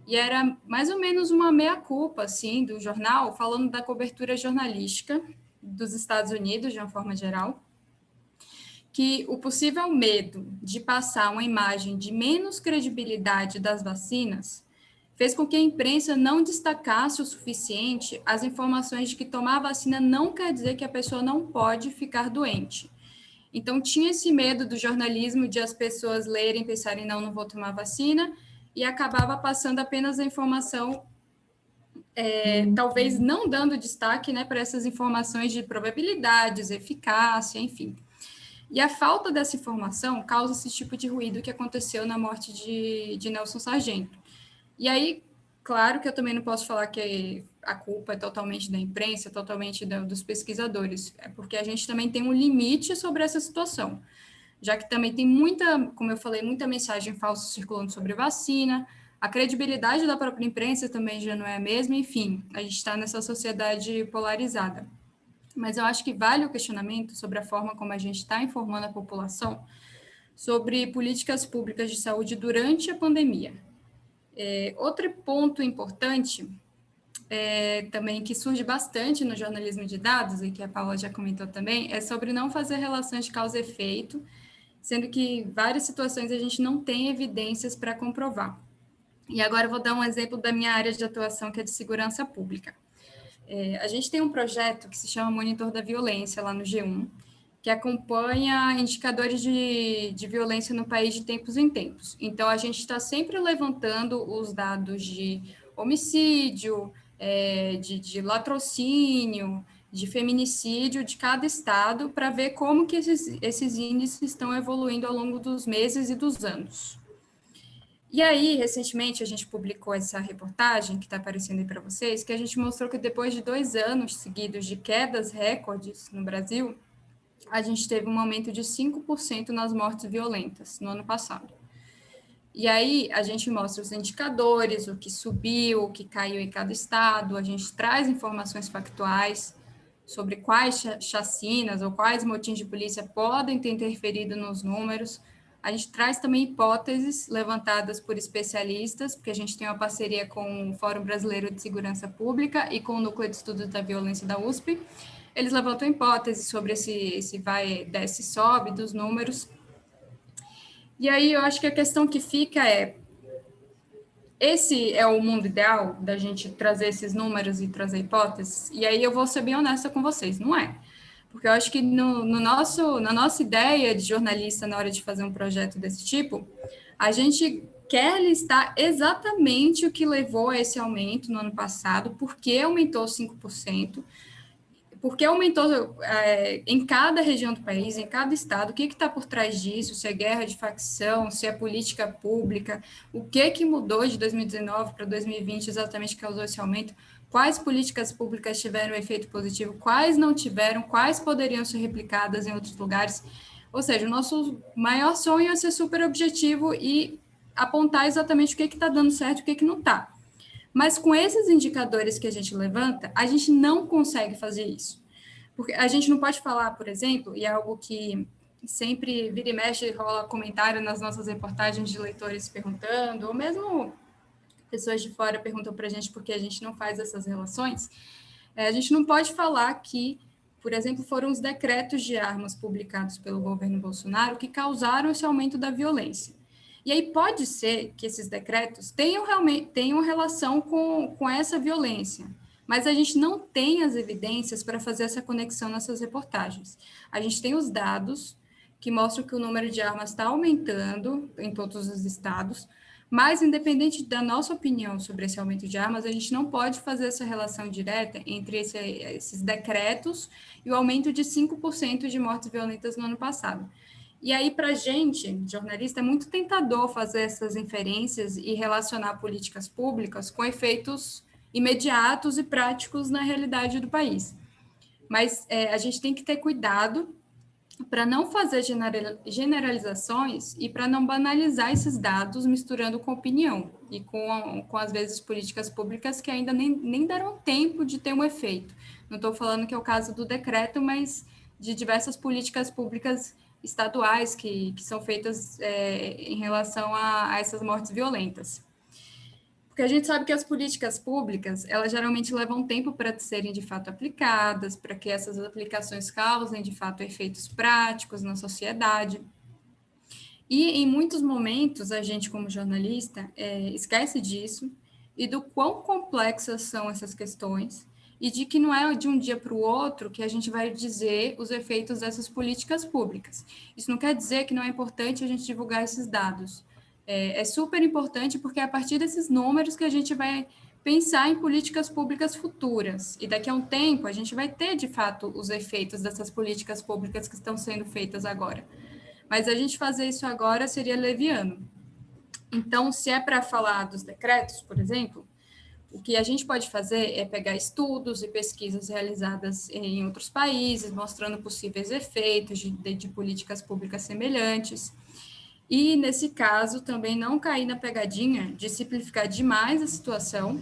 E era mais ou menos uma meia-culpa, assim, do jornal, falando da cobertura jornalística dos Estados Unidos, de uma forma geral, que o possível medo de passar uma imagem de menos credibilidade das vacinas fez com que a imprensa não destacasse o suficiente as informações de que tomar a vacina não quer dizer que a pessoa não pode ficar doente. Então, tinha esse medo do jornalismo de as pessoas lerem, pensarem, não vou tomar vacina, e acabava passando apenas a informação, talvez não dando destaque, né, para essas informações de probabilidades, eficácia, enfim. E a falta dessa informação causa esse tipo de ruído que aconteceu na morte de Nelson Sargento. E aí, claro que eu também não posso falar que a culpa é totalmente da imprensa, totalmente dos pesquisadores, é porque a gente também tem um limite sobre essa situação, já que também tem muita, como eu falei, muita mensagem falsa circulando sobre vacina, a credibilidade da própria imprensa também já não é a mesma, enfim, a gente está nessa sociedade polarizada. Mas eu acho que vale o questionamento sobre a forma como a gente está informando a população sobre políticas públicas de saúde durante a pandemia. Outro ponto importante, também que surge bastante no jornalismo de dados, e que a Paula já comentou também, é sobre não fazer relações de causa e efeito, sendo que várias situações a gente não tem evidências para comprovar. E agora eu vou dar um exemplo da minha área de atuação, que é de segurança pública. A gente tem um projeto que se chama Monitor da Violência, lá no G1, que acompanha indicadores de violência no país de tempos em tempos. Então, a gente está sempre levantando os dados de homicídio, de latrocínio, de feminicídio de cada estado, para ver como que esses índices estão evoluindo ao longo dos meses e dos anos. E aí, recentemente, a gente publicou essa reportagem, que está aparecendo aí para vocês, que a gente mostrou que depois de 2 anos seguidos de quedas recordes no Brasil, a gente teve um aumento de 5% nas mortes violentas no ano passado. E aí, a gente mostra os indicadores, o que subiu, o que caiu em cada estado, a gente traz informações factuais sobre quais chacinas ou quais motins de polícia podem ter interferido nos números. a gente traz também hipóteses levantadas por especialistas, porque a gente tem uma parceria com o Fórum Brasileiro de Segurança Pública e com o Núcleo de Estudos da Violência da USP. Eles levantam hipóteses sobre esse vai, desce, sobe dos números. E aí eu acho que a questão que fica é, esse é o mundo ideal da gente trazer esses números e trazer hipóteses? E aí eu vou ser bem honesta com vocês, não é? Porque eu acho que na nossa ideia de jornalista, na hora de fazer um projeto desse tipo, a gente quer listar exatamente o que levou a esse aumento no ano passado, por que aumentou 5%, porque aumentou em cada região do país, em cada estado, o que está por trás disso, se é guerra de facção, se é política pública, o que mudou de 2019 para 2020 exatamente que causou esse aumento, quais políticas públicas tiveram efeito positivo, quais não tiveram, quais poderiam ser replicadas em outros lugares. Ou seja, o nosso maior sonho é ser super objetivo e apontar exatamente o que está dando certo e o que não está. Mas com esses indicadores que a gente levanta, a gente não consegue fazer isso. Porque a gente não pode falar, por exemplo, e é algo que sempre vira e mexe, rola comentário nas nossas reportagens de leitores perguntando, ou mesmo pessoas de fora perguntam para a gente por que a gente não faz essas relações, a gente não pode falar que, por exemplo, foram os decretos de armas publicados pelo governo Bolsonaro que causaram esse aumento da violência. E aí pode ser que esses decretos tenham relação com essa violência, mas a gente não tem as evidências para fazer essa conexão nessas reportagens. A gente tem os dados que mostram que o número de armas está aumentando em todos os estados, mas, independente da nossa opinião sobre esse aumento de armas, a gente não pode fazer essa relação direta entre esses decretos e o aumento de 5% de mortes violentas no ano passado. E aí, para a gente, jornalista, é muito tentador fazer essas inferências e relacionar políticas públicas com efeitos imediatos e práticos na realidade do país. Mas a gente tem que ter cuidado para não fazer generalizações e para não banalizar esses dados misturando com opinião e com às vezes, políticas públicas que ainda nem deram tempo de ter um efeito. Não estou falando que é o caso do decreto, mas de diversas políticas públicas estaduais que são feitas em relação a essas mortes violentas. Porque a gente sabe que as políticas públicas, elas geralmente levam tempo para serem de fato aplicadas, para que essas aplicações causem de fato efeitos práticos na sociedade. E em muitos momentos a gente, como jornalista, esquece disso e do quão complexas são essas questões e de que não é de um dia para o outro que a gente vai dizer os efeitos dessas políticas públicas. Isso não quer dizer que não é importante a gente divulgar esses dados. É super importante porque é a partir desses números que a gente vai pensar em políticas públicas futuras. E daqui a um tempo a gente vai ter, de fato, os efeitos dessas políticas públicas que estão sendo feitas agora. Mas a gente fazer isso agora seria leviano. Então, se é para falar dos decretos, por exemplo, o que a gente pode fazer é pegar estudos e pesquisas realizadas em outros países, mostrando possíveis efeitos de políticas públicas semelhantes. E, nesse caso, também não cair na pegadinha de simplificar demais a situação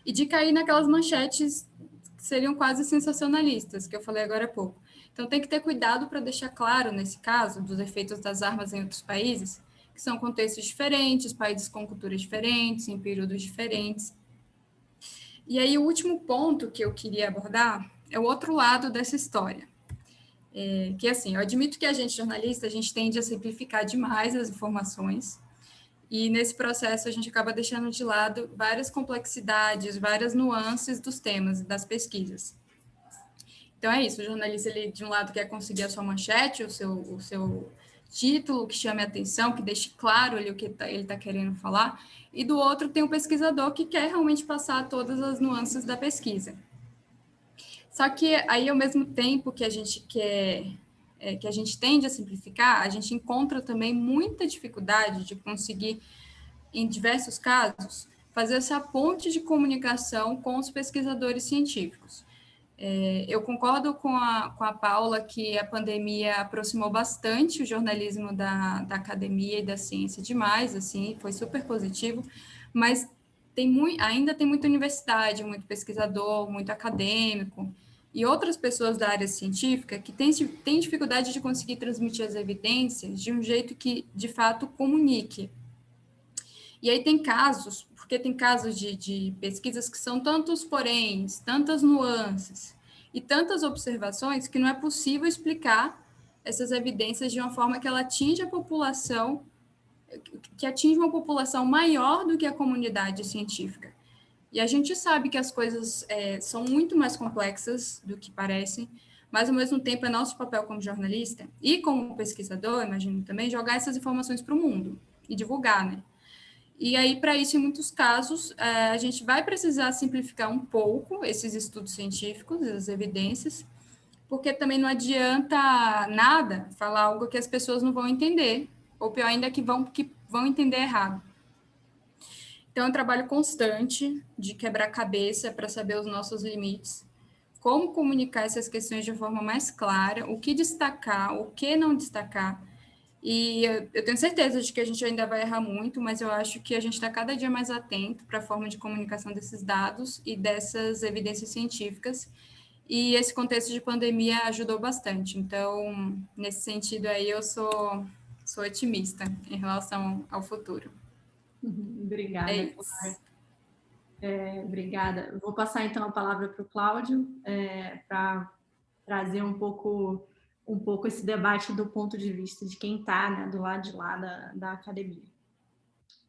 e de cair naquelas manchetes que seriam quase sensacionalistas, que eu falei agora há pouco. Então, tem que ter cuidado para deixar claro, nesse caso, dos efeitos das armas em outros países, que são contextos diferentes, países com culturas diferentes, em períodos diferentes. E aí, o último ponto que eu queria abordar é o outro lado dessa história. Que assim, eu admito que a gente, jornalista, a gente tende a simplificar demais as informações, e nesse processo a gente acaba deixando de lado várias complexidades, várias nuances dos temas e das pesquisas. Então é isso, o jornalista, ele de um lado quer conseguir a sua manchete, o seu título que chame a atenção, que deixe claro ali o que ele está querendo falar, e do outro tem o pesquisador que quer realmente passar todas as nuances da pesquisa. Só que aí, ao mesmo tempo que a gente que a gente tende a simplificar, a gente encontra também muita dificuldade de conseguir, em diversos casos, fazer essa ponte de comunicação com os pesquisadores científicos. Eu concordo com a Paula que a pandemia aproximou bastante o jornalismo da academia e da ciência demais, assim, foi super positivo, mas ainda tem muita universidade, muito pesquisador, muito acadêmico, e outras pessoas da área científica que têm dificuldade de conseguir transmitir as evidências de um jeito que, de fato, comunique. E aí tem casos, porque tem casos de pesquisas que são tantos poréns, tantas nuances e tantas observações que não é possível explicar essas evidências de uma forma que ela atinja a população, que atinja uma população maior do que a comunidade científica. E a gente sabe que as coisas são muito mais complexas do que parecem, mas, ao mesmo tempo, é nosso papel como jornalista e como pesquisador, imagino também, jogar essas informações para o mundo e divulgar, né? E aí, para isso, em muitos casos, a gente vai precisar simplificar um pouco esses estudos científicos, as evidências, porque também não adianta nada falar algo que as pessoas não vão entender, ou pior ainda, que vão entender errado. Então, é um trabalho constante de quebrar cabeça para saber os nossos limites, como comunicar essas questões de forma mais clara, o que destacar, o que não destacar. E eu tenho certeza de que a gente ainda vai errar muito, mas eu acho que a gente está cada dia mais atento para a forma de comunicação desses dados e dessas evidências científicas. E esse contexto de pandemia ajudou bastante. Então, nesse sentido aí, eu sou otimista em relação ao futuro. Obrigada, Clara. Obrigada. Vou passar, então, a palavra para o Cláudio, para trazer um pouco esse debate do ponto de vista de quem está, né, do lado de lá da academia.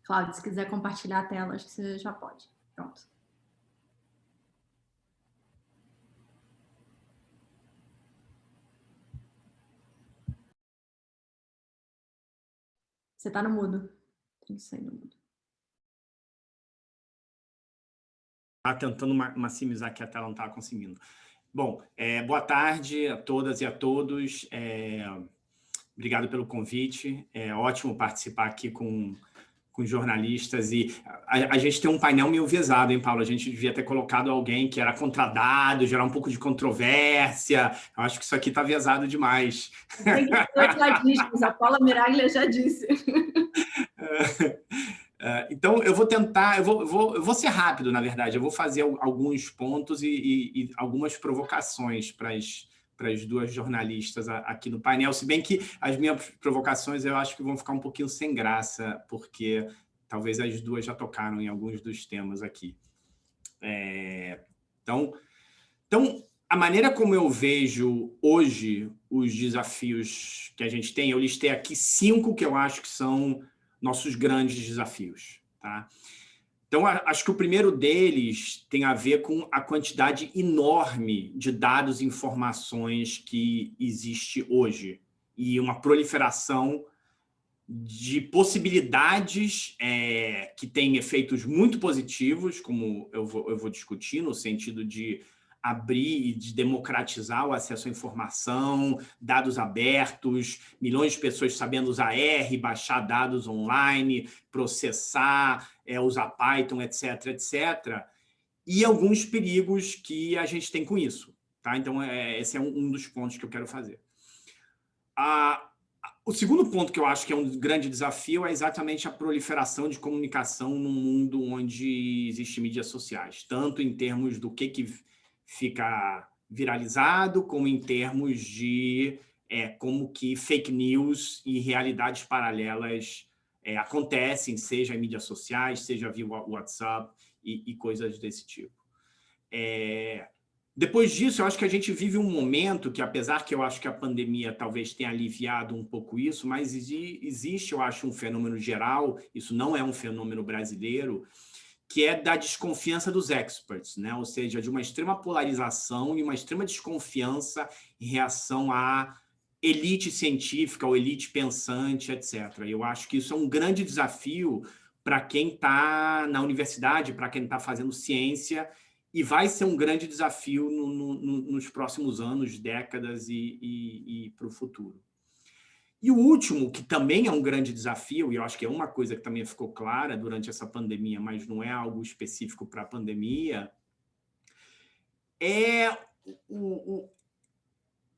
Cláudio, se quiser compartilhar a tela, acho que você já pode. Pronto. Você está no mudo. Tem que sair no mudo. Tentando maximizar que a tela não estava conseguindo. Bom, boa tarde a todas e a todos. Obrigado pelo convite. É ótimo participar aqui com jornalistas. E a gente tem um painel meio visado, hein, Paulo? A gente devia ter colocado alguém que era contra dados, gerar um pouco de controvérsia. Eu acho que isso aqui está visado demais. A Paula Miraglia já disse. Então, eu vou tentar, eu vou ser rápido, na verdade. Eu vou fazer alguns pontos e algumas provocações para as duas jornalistas aqui no painel, se bem que as minhas provocações eu acho que vão ficar um pouquinho sem graça, porque talvez as duas já tocaram em alguns dos temas aqui. Então, a maneira como eu vejo hoje os desafios que a gente tem, eu listei aqui 5 que eu acho que são nossos grandes desafios. Tá? Então, acho que o primeiro deles tem a ver com a quantidade enorme de dados e informações que existe hoje e uma proliferação de possibilidades que têm efeitos muito positivos, como eu vou discutir, no sentido de abrir e de democratizar o acesso à informação, dados abertos, milhões de pessoas sabendo usar R, baixar dados online, processar, usar Python, etc., etc., e alguns perigos que a gente tem com isso. Tá? Então, esse é um dos pontos que eu quero fazer. O segundo ponto que eu acho que é um grande desafio é exatamente a proliferação de comunicação num mundo onde existem mídias sociais, tanto em termos do que fica viralizado, como em termos de como que fake news e realidades paralelas acontecem, seja em mídias sociais, seja via WhatsApp e coisas desse tipo. Depois disso, eu acho que a gente vive um momento que, apesar que eu acho que a pandemia talvez tenha aliviado um pouco isso, mas existe, eu acho, um fenômeno geral, isso não é um fenômeno brasileiro, que é da desconfiança dos experts, né? Ou seja, de uma extrema polarização e uma extrema desconfiança em relação à elite científica ou elite pensante, etc. Eu acho que isso é um grande desafio para quem está na universidade, para quem está fazendo ciência, e vai ser um grande desafio nos próximos anos, décadas e para o futuro. E o último, que também é um grande desafio, e eu acho que é uma coisa que também ficou clara durante essa pandemia, mas não é algo específico para a pandemia, é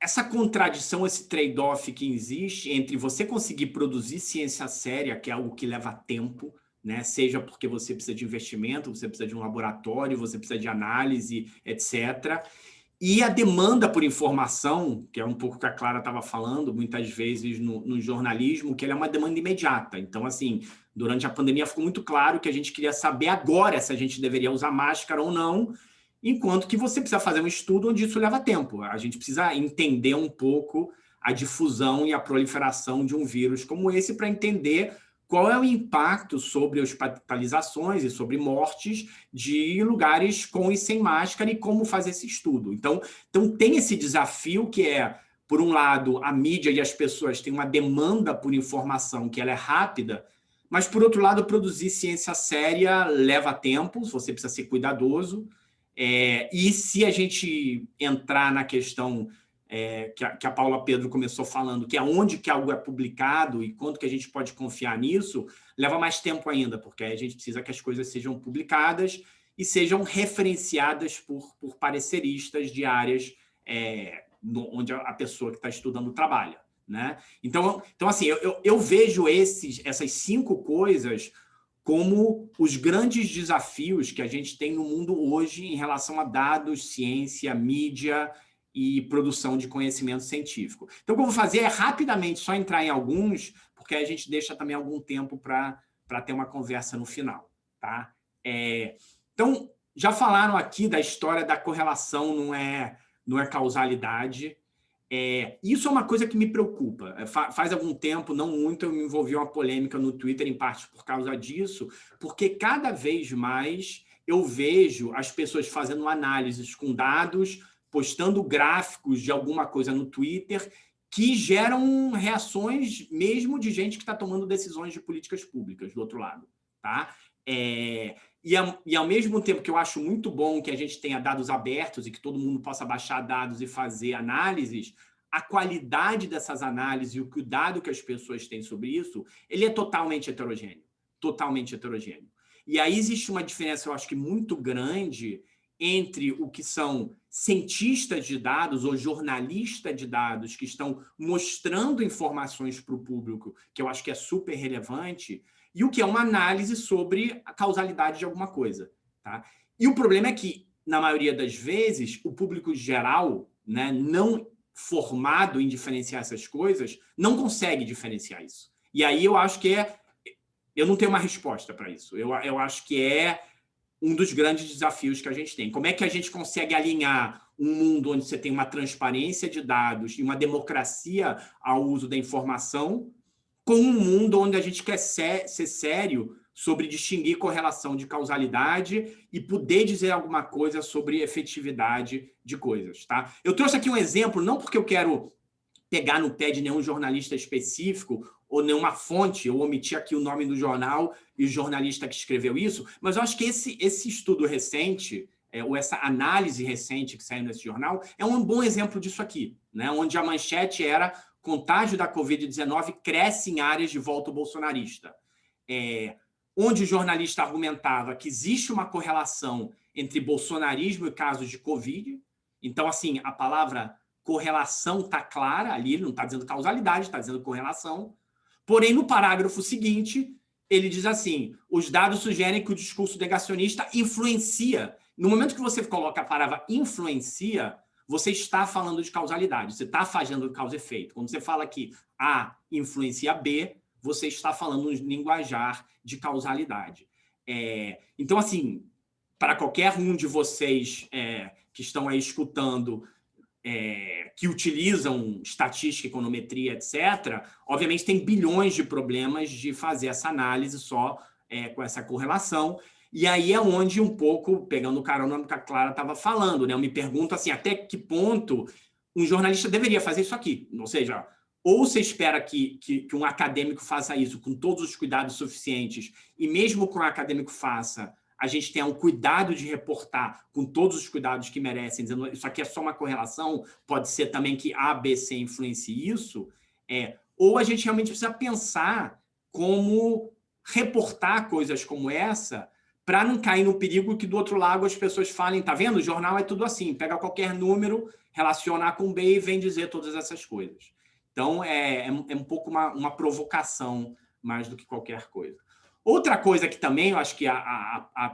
essa contradição, esse trade-off que existe entre você conseguir produzir ciência séria, que é algo que leva tempo, né? Seja porque você precisa de investimento, você precisa de um laboratório, você precisa de análise, etc., E a demanda por informação, que é um pouco que a Clara estava falando, muitas vezes no jornalismo, que ela é uma demanda imediata. Então, assim, durante a pandemia ficou muito claro que a gente queria saber agora se a gente deveria usar máscara ou não, enquanto que você precisa fazer um estudo onde isso leva tempo. A gente precisa entender um pouco a difusão e a proliferação de um vírus como esse para entender qual é o impacto sobre hospitalizações e sobre mortes de lugares com e sem máscara e como fazer esse estudo. Então tem esse desafio que é, por um lado, a mídia e as pessoas têm uma demanda por informação que ela é rápida, mas, por outro lado, produzir ciência séria leva tempo, você precisa ser cuidadoso. E se a gente entrar na questão que a Paula Pedro começou falando, que é onde que algo é publicado e quanto que a gente pode confiar nisso, leva mais tempo ainda, porque a gente precisa que as coisas sejam publicadas e sejam referenciadas por pareceristas de áreas onde a pessoa que está estudando trabalha, né? Então assim, eu vejo essas 5 coisas como os grandes desafios que a gente tem no mundo hoje em relação a dados, ciência, mídia e produção de conhecimento científico. Então, o que eu vou fazer é rapidamente só entrar em alguns, porque a gente deixa também algum tempo para ter uma conversa no final. Tá? Então, já falaram aqui da história da correlação, não é causalidade. Isso é uma coisa que me preocupa. Faz algum tempo, não muito, eu me envolvi em uma polêmica no Twitter, em parte por causa disso, porque cada vez mais eu vejo as pessoas fazendo análises com dados, postando gráficos de alguma coisa no Twitter que geram reações mesmo de gente que está tomando decisões de políticas públicas do outro lado. Tá? E ao mesmo tempo que eu acho muito bom que a gente tenha dados abertos e que todo mundo possa baixar dados e fazer análises, a qualidade dessas análises e o cuidado que as pessoas têm sobre isso, ele é totalmente heterogêneo. Totalmente heterogêneo. E aí existe uma diferença, eu acho que muito grande, entre o que são cientistas de dados ou jornalistas de dados que estão mostrando informações para o público, que eu acho que é super relevante, e o que é uma análise sobre a causalidade de alguma coisa. Tá? E o problema é que, na maioria das vezes, o público geral, né, não formado em diferenciar essas coisas, não consegue diferenciar isso. E aí eu acho que eu não tenho uma resposta para isso. Eu acho que é um dos grandes desafios que a gente tem. Como é que a gente consegue alinhar um mundo onde você tem uma transparência de dados e uma democracia ao uso da informação com um mundo onde a gente quer ser sério sobre distinguir correlação de causalidade e poder dizer alguma coisa sobre efetividade de coisas. Tá? Eu trouxe aqui um exemplo, não porque eu quero pegar no pé de nenhum jornalista específico ou nenhuma fonte, eu omiti aqui o nome do jornal e o jornalista que escreveu isso, mas eu acho que esse estudo recente, ou essa análise recente que saiu nesse jornal, é um bom exemplo disso aqui, né? Onde a manchete era contágio da Covid-19 cresce em áreas de voto bolsonarista. Onde o jornalista argumentava que existe uma correlação entre bolsonarismo e casos de Covid. Então, assim, a palavra correlação está clara ali, ele não está dizendo causalidade, está dizendo correlação. Porém, no parágrafo seguinte, ele diz assim, os dados sugerem que o discurso negacionista influencia. No momento que você coloca a palavra influencia, você está falando de causalidade, você está fazendo causa e efeito. Quando você fala que A influencia B, você está falando um linguajar de causalidade. Então, assim, para qualquer um de vocês que estão aí escutando, que utilizam estatística, econometria, etc., obviamente tem bilhões de problemas de fazer essa análise só com essa correlação. E aí é onde um pouco, pegando o carona que a Clara estava falando, né? Eu me pergunto assim, até que ponto um jornalista deveria fazer isso aqui? Ou seja, ou você espera que um acadêmico faça isso com todos os cuidados suficientes, e mesmo que um acadêmico faça, a gente tenha um cuidado de reportar com todos os cuidados que merecem, dizendo isso aqui é só uma correlação, pode ser também que A, B, C influencie isso, ou a gente realmente precisa pensar como reportar coisas como essa para não cair no perigo que do outro lado as pessoas falem, tá vendo? O jornal é tudo assim, pega qualquer número, relaciona com B e vem dizer todas essas coisas. Então, é um pouco uma provocação mais do que qualquer coisa. Outra coisa que também eu acho que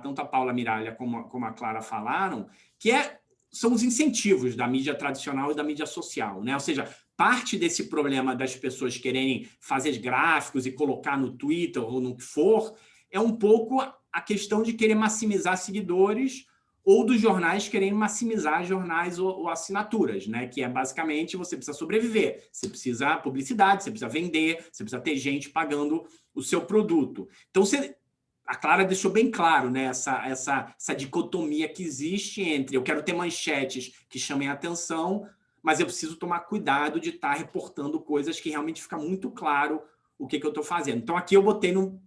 tanto a Paula Miralha como a Clara falaram, que é são os incentivos da mídia tradicional e da mídia social, né? Ou seja, parte desse problema das pessoas quererem fazer gráficos e colocar no Twitter ou no que for é um pouco a questão de querer maximizar seguidores ou dos jornais querendo maximizar jornais ou assinaturas, né? Que é basicamente você precisa sobreviver, você precisa publicidade, você precisa vender, você precisa ter gente pagando o seu produto. Então, a Clara deixou bem claro, né, essa dicotomia que existe entre eu quero ter manchetes que chamem a atenção, mas eu preciso tomar cuidado de estar reportando coisas que realmente fica muito claro o que eu estou fazendo. Então, aqui eu botei no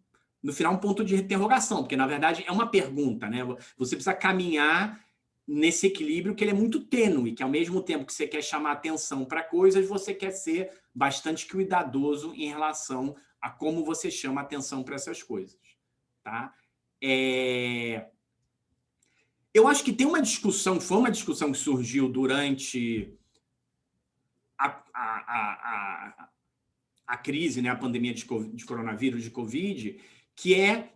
final um ponto de interrogação, porque, na verdade, é uma pergunta, né? Você precisa caminhar nesse equilíbrio que ele é muito tênue, que ao mesmo tempo que você quer chamar atenção para coisas, você quer ser bastante cuidadoso em relação a como você chama atenção para essas coisas. Tá? Eu acho que tem uma discussão, foi uma discussão que surgiu durante a crise, né, a pandemia de coronavírus, de Covid, que é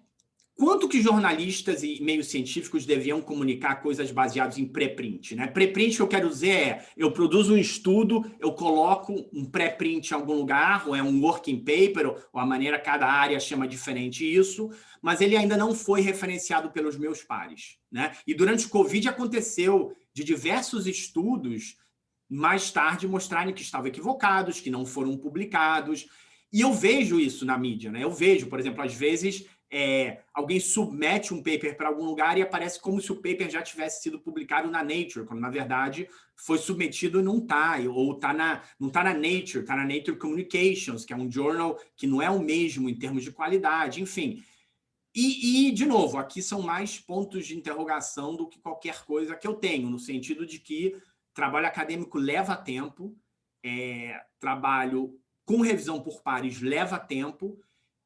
quanto que jornalistas e meios científicos deviam comunicar coisas baseadas em pré-print, né? Pré-print que eu quero dizer é, eu produzo um estudo, eu coloco um pré-print em algum lugar, ou é um working paper, ou a maneira cada área chama diferente isso, mas ele ainda não foi referenciado pelos meus pares, né? E durante o Covid aconteceu de diversos estudos mais tarde mostrarem que estavam equivocados, que não foram publicados, e eu vejo isso na mídia, né? Eu vejo, por exemplo, às vezes alguém submete um paper para algum lugar e aparece como se o paper já tivesse sido publicado na Nature, quando, na verdade, foi submetido e não está, ou não está na Nature, está na Nature Communications, que é um journal que não é o mesmo em termos de qualidade, enfim. E, de novo, aqui são mais pontos de interrogação do que qualquer coisa que eu tenho, no sentido de que trabalho acadêmico leva tempo, trabalho com revisão por pares leva tempo.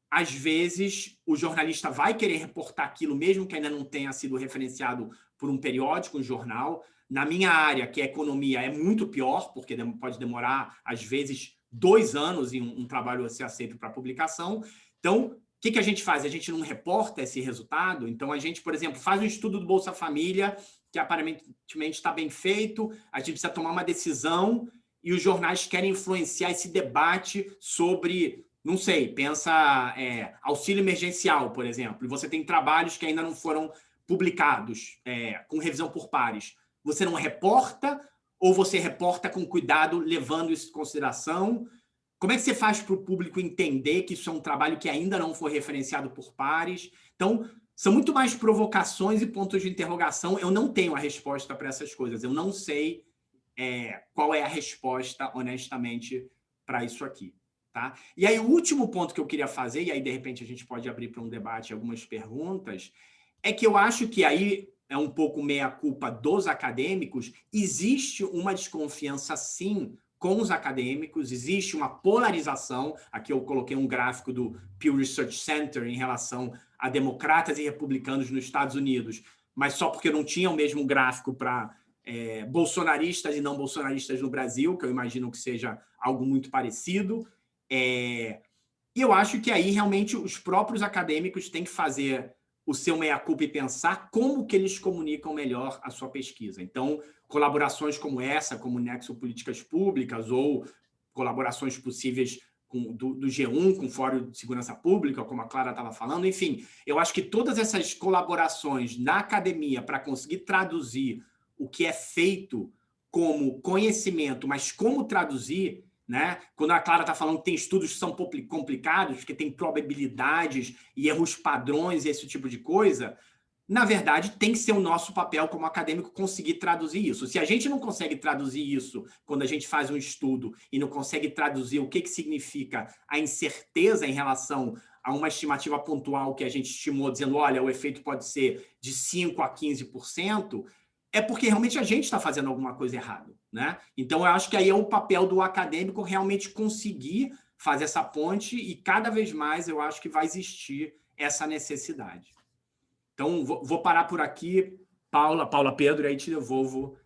Às vezes, o jornalista vai querer reportar aquilo, mesmo que ainda não tenha sido referenciado por um periódico, um jornal. Na minha área, que é economia, é muito pior, porque pode demorar, às vezes, 2 anos em um trabalho a ser aceito para publicação. Então, o que a gente faz? A gente não reporta esse resultado. Então, a gente, por exemplo, faz um estudo do Bolsa Família, que aparentemente está bem feito, a gente precisa tomar uma decisão e os jornais querem influenciar esse debate sobre... Não sei, pensa auxílio emergencial, por exemplo, e você tem trabalhos que ainda não foram publicados com revisão por pares. Você não reporta ou você reporta com cuidado, levando isso em consideração? Como é que você faz para o público entender que isso é um trabalho que ainda não foi referenciado por pares? Então, são muito mais provocações e pontos de interrogação. Eu não tenho a resposta para essas coisas. Eu não sei qual é a resposta, honestamente, para isso aqui. Tá? E aí, o último ponto que eu queria fazer, e aí, de repente, a gente pode abrir para um debate algumas perguntas, é que eu acho que aí é um pouco meia-culpa dos acadêmicos, existe uma desconfiança, sim, com os acadêmicos, existe uma polarização, aqui eu coloquei um gráfico do Pew Research Center em relação a democratas e republicanos nos Estados Unidos, mas só porque não tinha o mesmo gráfico para bolsonaristas e não bolsonaristas no Brasil, que eu imagino que seja algo muito parecido. E eu acho que aí realmente os próprios acadêmicos têm que fazer o seu meia-culpa e pensar como que eles comunicam melhor a sua pesquisa. Então, colaborações como essa, como Nexo Políticas Públicas, ou colaborações possíveis do G1 com o Fórum de Segurança Pública, como a Clara estava falando, enfim, eu acho que todas essas colaborações na academia para conseguir traduzir o que é feito como conhecimento, mas como traduzir, né? Quando a Clara está falando que tem estudos que são complicados, que tem probabilidades e erros padrões e esse tipo de coisa, na verdade, tem que ser o nosso papel como acadêmico conseguir traduzir isso. Se a gente não consegue traduzir isso quando a gente faz um estudo e não consegue traduzir o que significa a incerteza em relação a uma estimativa pontual que a gente estimou, dizendo, olha, o efeito pode ser de 5% a 15%, é porque realmente a gente está fazendo alguma coisa errada, né? Então, eu acho que aí é o papel do acadêmico realmente conseguir fazer essa ponte e cada vez mais eu acho que vai existir essa necessidade. Então, vou parar por aqui, Paula, Pedro, e aí te devolvo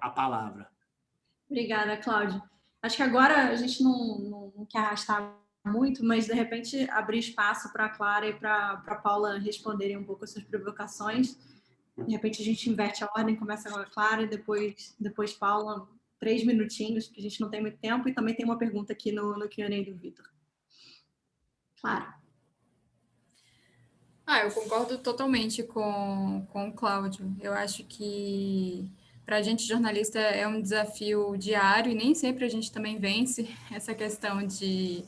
a palavra. Obrigada, Cláudia. Acho que agora a gente não quer arrastar muito, mas, de repente, abrir espaço para a Clara e para a Paula responderem um pouco essas provocações. De repente a gente inverte a ordem, começa com a Clara e depois Paula, 3 minutinhos, que a gente não tem muito tempo, e também tem uma pergunta aqui no Q&A do Vitor. Clara. Eu concordo totalmente com o Cláudio. Eu acho que para a gente jornalista é um desafio diário e nem sempre a gente também vence essa questão de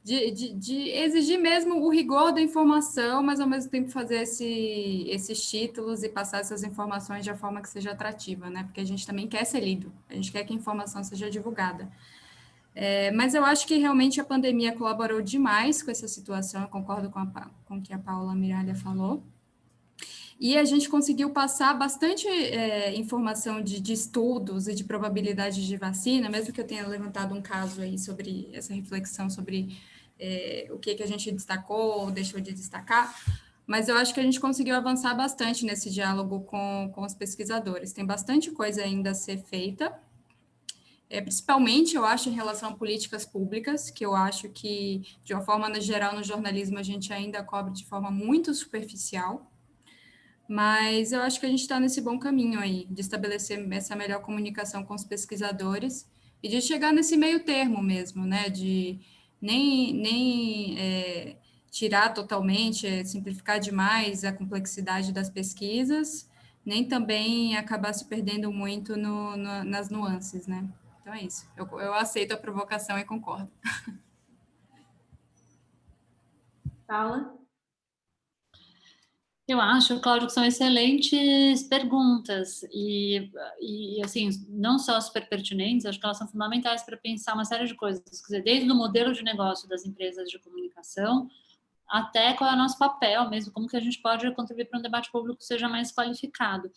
exigir mesmo o rigor da informação, mas ao mesmo tempo fazer esses títulos e passar essas informações de uma forma que seja atrativa, né? Porque a gente também quer ser lido, a gente quer que a informação seja divulgada. Mas eu acho que realmente a pandemia colaborou demais com essa situação, eu concordo com o que a Paula Miralha falou. E a gente conseguiu passar bastante informação de estudos e de probabilidades de vacina, mesmo que eu tenha levantado um caso aí sobre essa reflexão sobre o que a gente destacou ou deixou de destacar, mas eu acho que a gente conseguiu avançar bastante nesse diálogo com os pesquisadores. Tem bastante coisa ainda a ser feita, principalmente, eu acho, em relação a políticas públicas, que eu acho que, de uma forma geral, no jornalismo, a gente ainda cobre de forma muito superficial. Mas eu acho que a gente está nesse bom caminho aí, de estabelecer essa melhor comunicação com os pesquisadores e de chegar nesse meio termo mesmo, né? De nem tirar totalmente, simplificar demais a complexidade das pesquisas, nem também acabar se perdendo muito nas nuances, né? Então é isso. Eu aceito a provocação e concordo. Paula? Eu acho, Cláudio, que são excelentes perguntas e assim, não só super pertinentes, acho que elas são fundamentais para pensar uma série de coisas, quer dizer, desde o modelo de negócio das empresas de comunicação até qual é o nosso papel mesmo, como que a gente pode contribuir para um debate público que seja mais qualificado.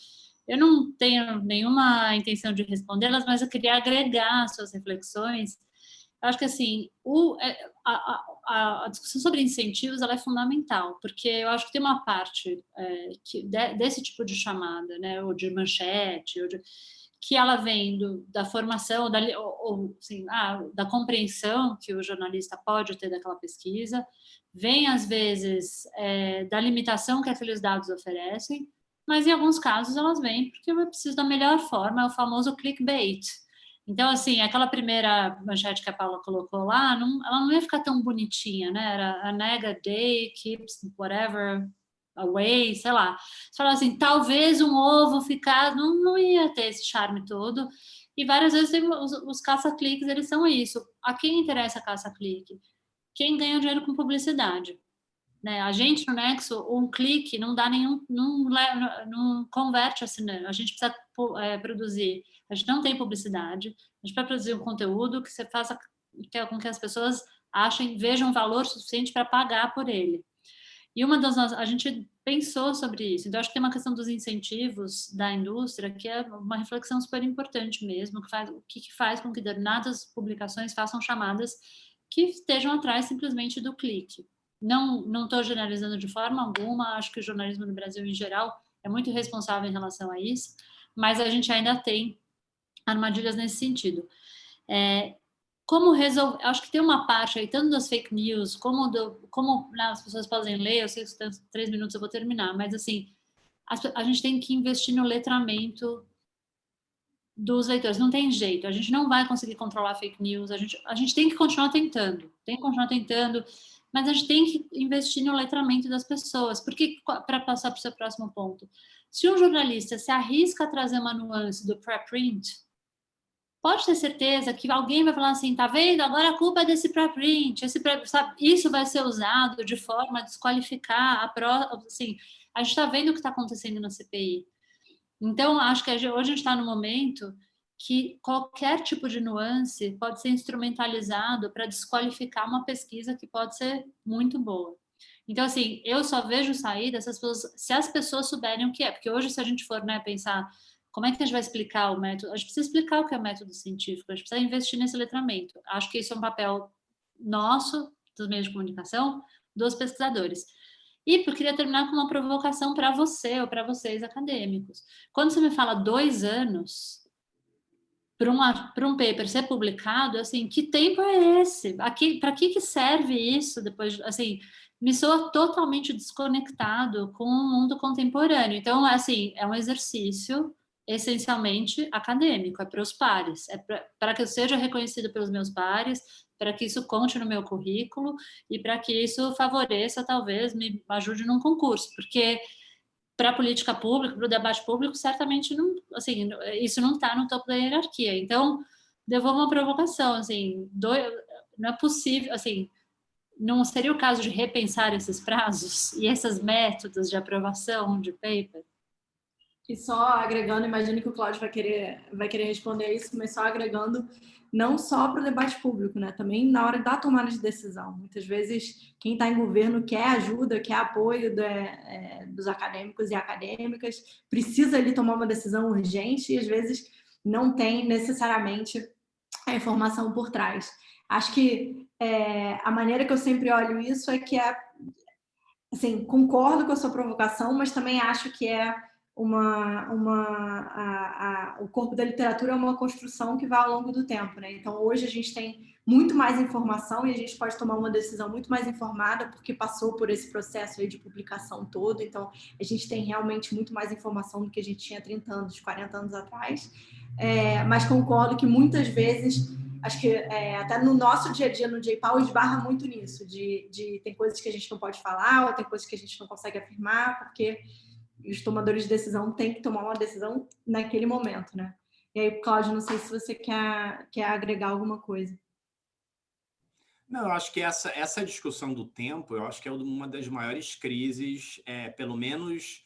Eu não tenho nenhuma intenção de respondê-las, mas eu queria agregar suas reflexões. Eu acho que, assim, a discussão sobre incentivos ela é fundamental, porque eu acho que tem uma parte desse tipo de chamada, né, ou de manchete, que ela vem da formação, assim, da compreensão que o jornalista pode ter daquela pesquisa, vem, às vezes, da limitação que aqueles dados oferecem, mas, em alguns casos, elas vêm porque eu preciso da melhor forma, é o famoso clickbait. Então, assim, aquela primeira manchete que a Paula colocou lá, ela não ia ficar tão bonitinha, né? Era a nega day keeps whatever away, sei lá. Você fala assim, talvez um ovo ficar... Não ia ter esse charme todo. E várias vezes os caça-cliques, eles são isso. A quem interessa caça-clique? Quem ganha dinheiro com publicidade. Né? A gente no Nexo, um clique não dá nenhum, não converte assinante. A gente precisa produzir. A gente não tem publicidade. A gente vai produzir um conteúdo que você faça com que as pessoas vejam valor suficiente para pagar por ele. E a gente pensou sobre isso. Então, acho que tem uma questão dos incentivos da indústria, que é uma reflexão super importante mesmo, que faz com que determinadas publicações façam chamadas que estejam atrás simplesmente do clique. Não estou generalizando de forma alguma, acho que o jornalismo no Brasil, em geral, é muito responsável em relação a isso, mas a gente ainda tem armadilhas nesse sentido. Como resolver? Acho que tem uma parte aí, tanto das fake news, como as pessoas podem ler, eu sei que tem 3 minutos, eu vou terminar, mas assim, a gente tem que investir no letramento dos leitores, não tem jeito, a gente não vai conseguir controlar fake news, a gente tem que continuar tentando, mas a gente tem que investir no letramento das pessoas, porque, para passar para o seu próximo ponto, se um jornalista se arrisca a trazer uma nuance do preprint, pode ter certeza que alguém vai falar assim, tá vendo? Agora a culpa é desse preprint, isso vai ser usado de forma a desqualificar assim, a gente está vendo o que está acontecendo na CPI. Então, acho que hoje a gente está no momento que qualquer tipo de nuance pode ser instrumentalizado para desqualificar uma pesquisa que pode ser muito boa. Então, assim, eu só vejo saída se as pessoas souberem o que é, porque hoje, se a gente for, né, pensar como é que a gente vai explicar o método, a gente precisa explicar o que é o método científico, a gente precisa investir nesse letramento. Acho que isso é um papel nosso, dos meios de comunicação, dos pesquisadores. E eu queria terminar com uma provocação para você ou para vocês acadêmicos. Quando você me fala 2 anos para um paper ser publicado, assim, que tempo é esse? Para que serve isso depois? Assim, me soa totalmente desconectado com o mundo contemporâneo. Então, assim, é um exercício essencialmente acadêmico, é para os pares, é para que eu seja reconhecido pelos meus pares, para que isso conte no meu currículo e para que isso favoreça, talvez, me ajude num concurso, porque para a política pública, para o debate público, certamente não, assim, isso não está no topo da hierarquia. Então, devolvo uma provocação, assim, não é possível, assim, não seria o caso de repensar esses prazos e esses métodos de aprovação de paper? E só agregando, imagino que o Cláudio vai querer responder isso, mas só agregando, não só para o debate público, né? Também na hora da tomada de decisão. Muitas vezes, quem está em governo quer ajuda, quer apoio dos acadêmicos e acadêmicas, precisa ali tomar uma decisão urgente e, às vezes, não tem necessariamente a informação por trás. Acho que a maneira que eu sempre olho isso é que assim, concordo com a sua provocação, mas também acho que o corpo da literatura é uma construção que vai ao longo do tempo, né? Então, hoje a gente tem muito mais informação e a gente pode tomar uma decisão muito mais informada porque passou por esse processo aí de publicação todo. Então, a gente tem realmente muito mais informação do que a gente tinha 30 anos, 40 anos atrás. Mas concordo que muitas vezes, acho que até no nosso dia a dia no J-PAL esbarra muito nisso, tem coisas que a gente não pode falar ou tem coisas que a gente não consegue afirmar porque os tomadores de decisão têm que tomar uma decisão naquele momento, né? E aí, Cláudio, não sei se você quer agregar alguma coisa. Não, eu acho que essa discussão do tempo, eu acho que é uma das maiores crises, pelo menos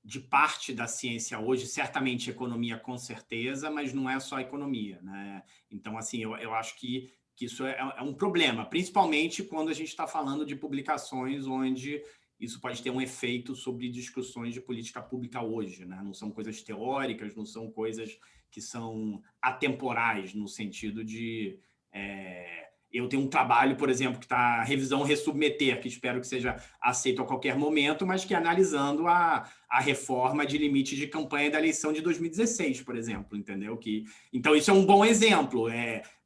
de parte da ciência hoje, certamente economia com certeza, mas não é só economia, né? Então, assim, eu acho que isso é um problema, principalmente quando a gente está falando de publicações onde isso pode ter um efeito sobre discussões de política pública hoje, né? Não são coisas teóricas, não são coisas que são atemporais, no sentido de... eu tenho um trabalho, por exemplo, que está revisão resubmeter, que espero que seja aceito a qualquer momento, mas que é analisando a reforma de limite de campanha da eleição de 2016, por exemplo, entendeu? Então, isso é um bom exemplo.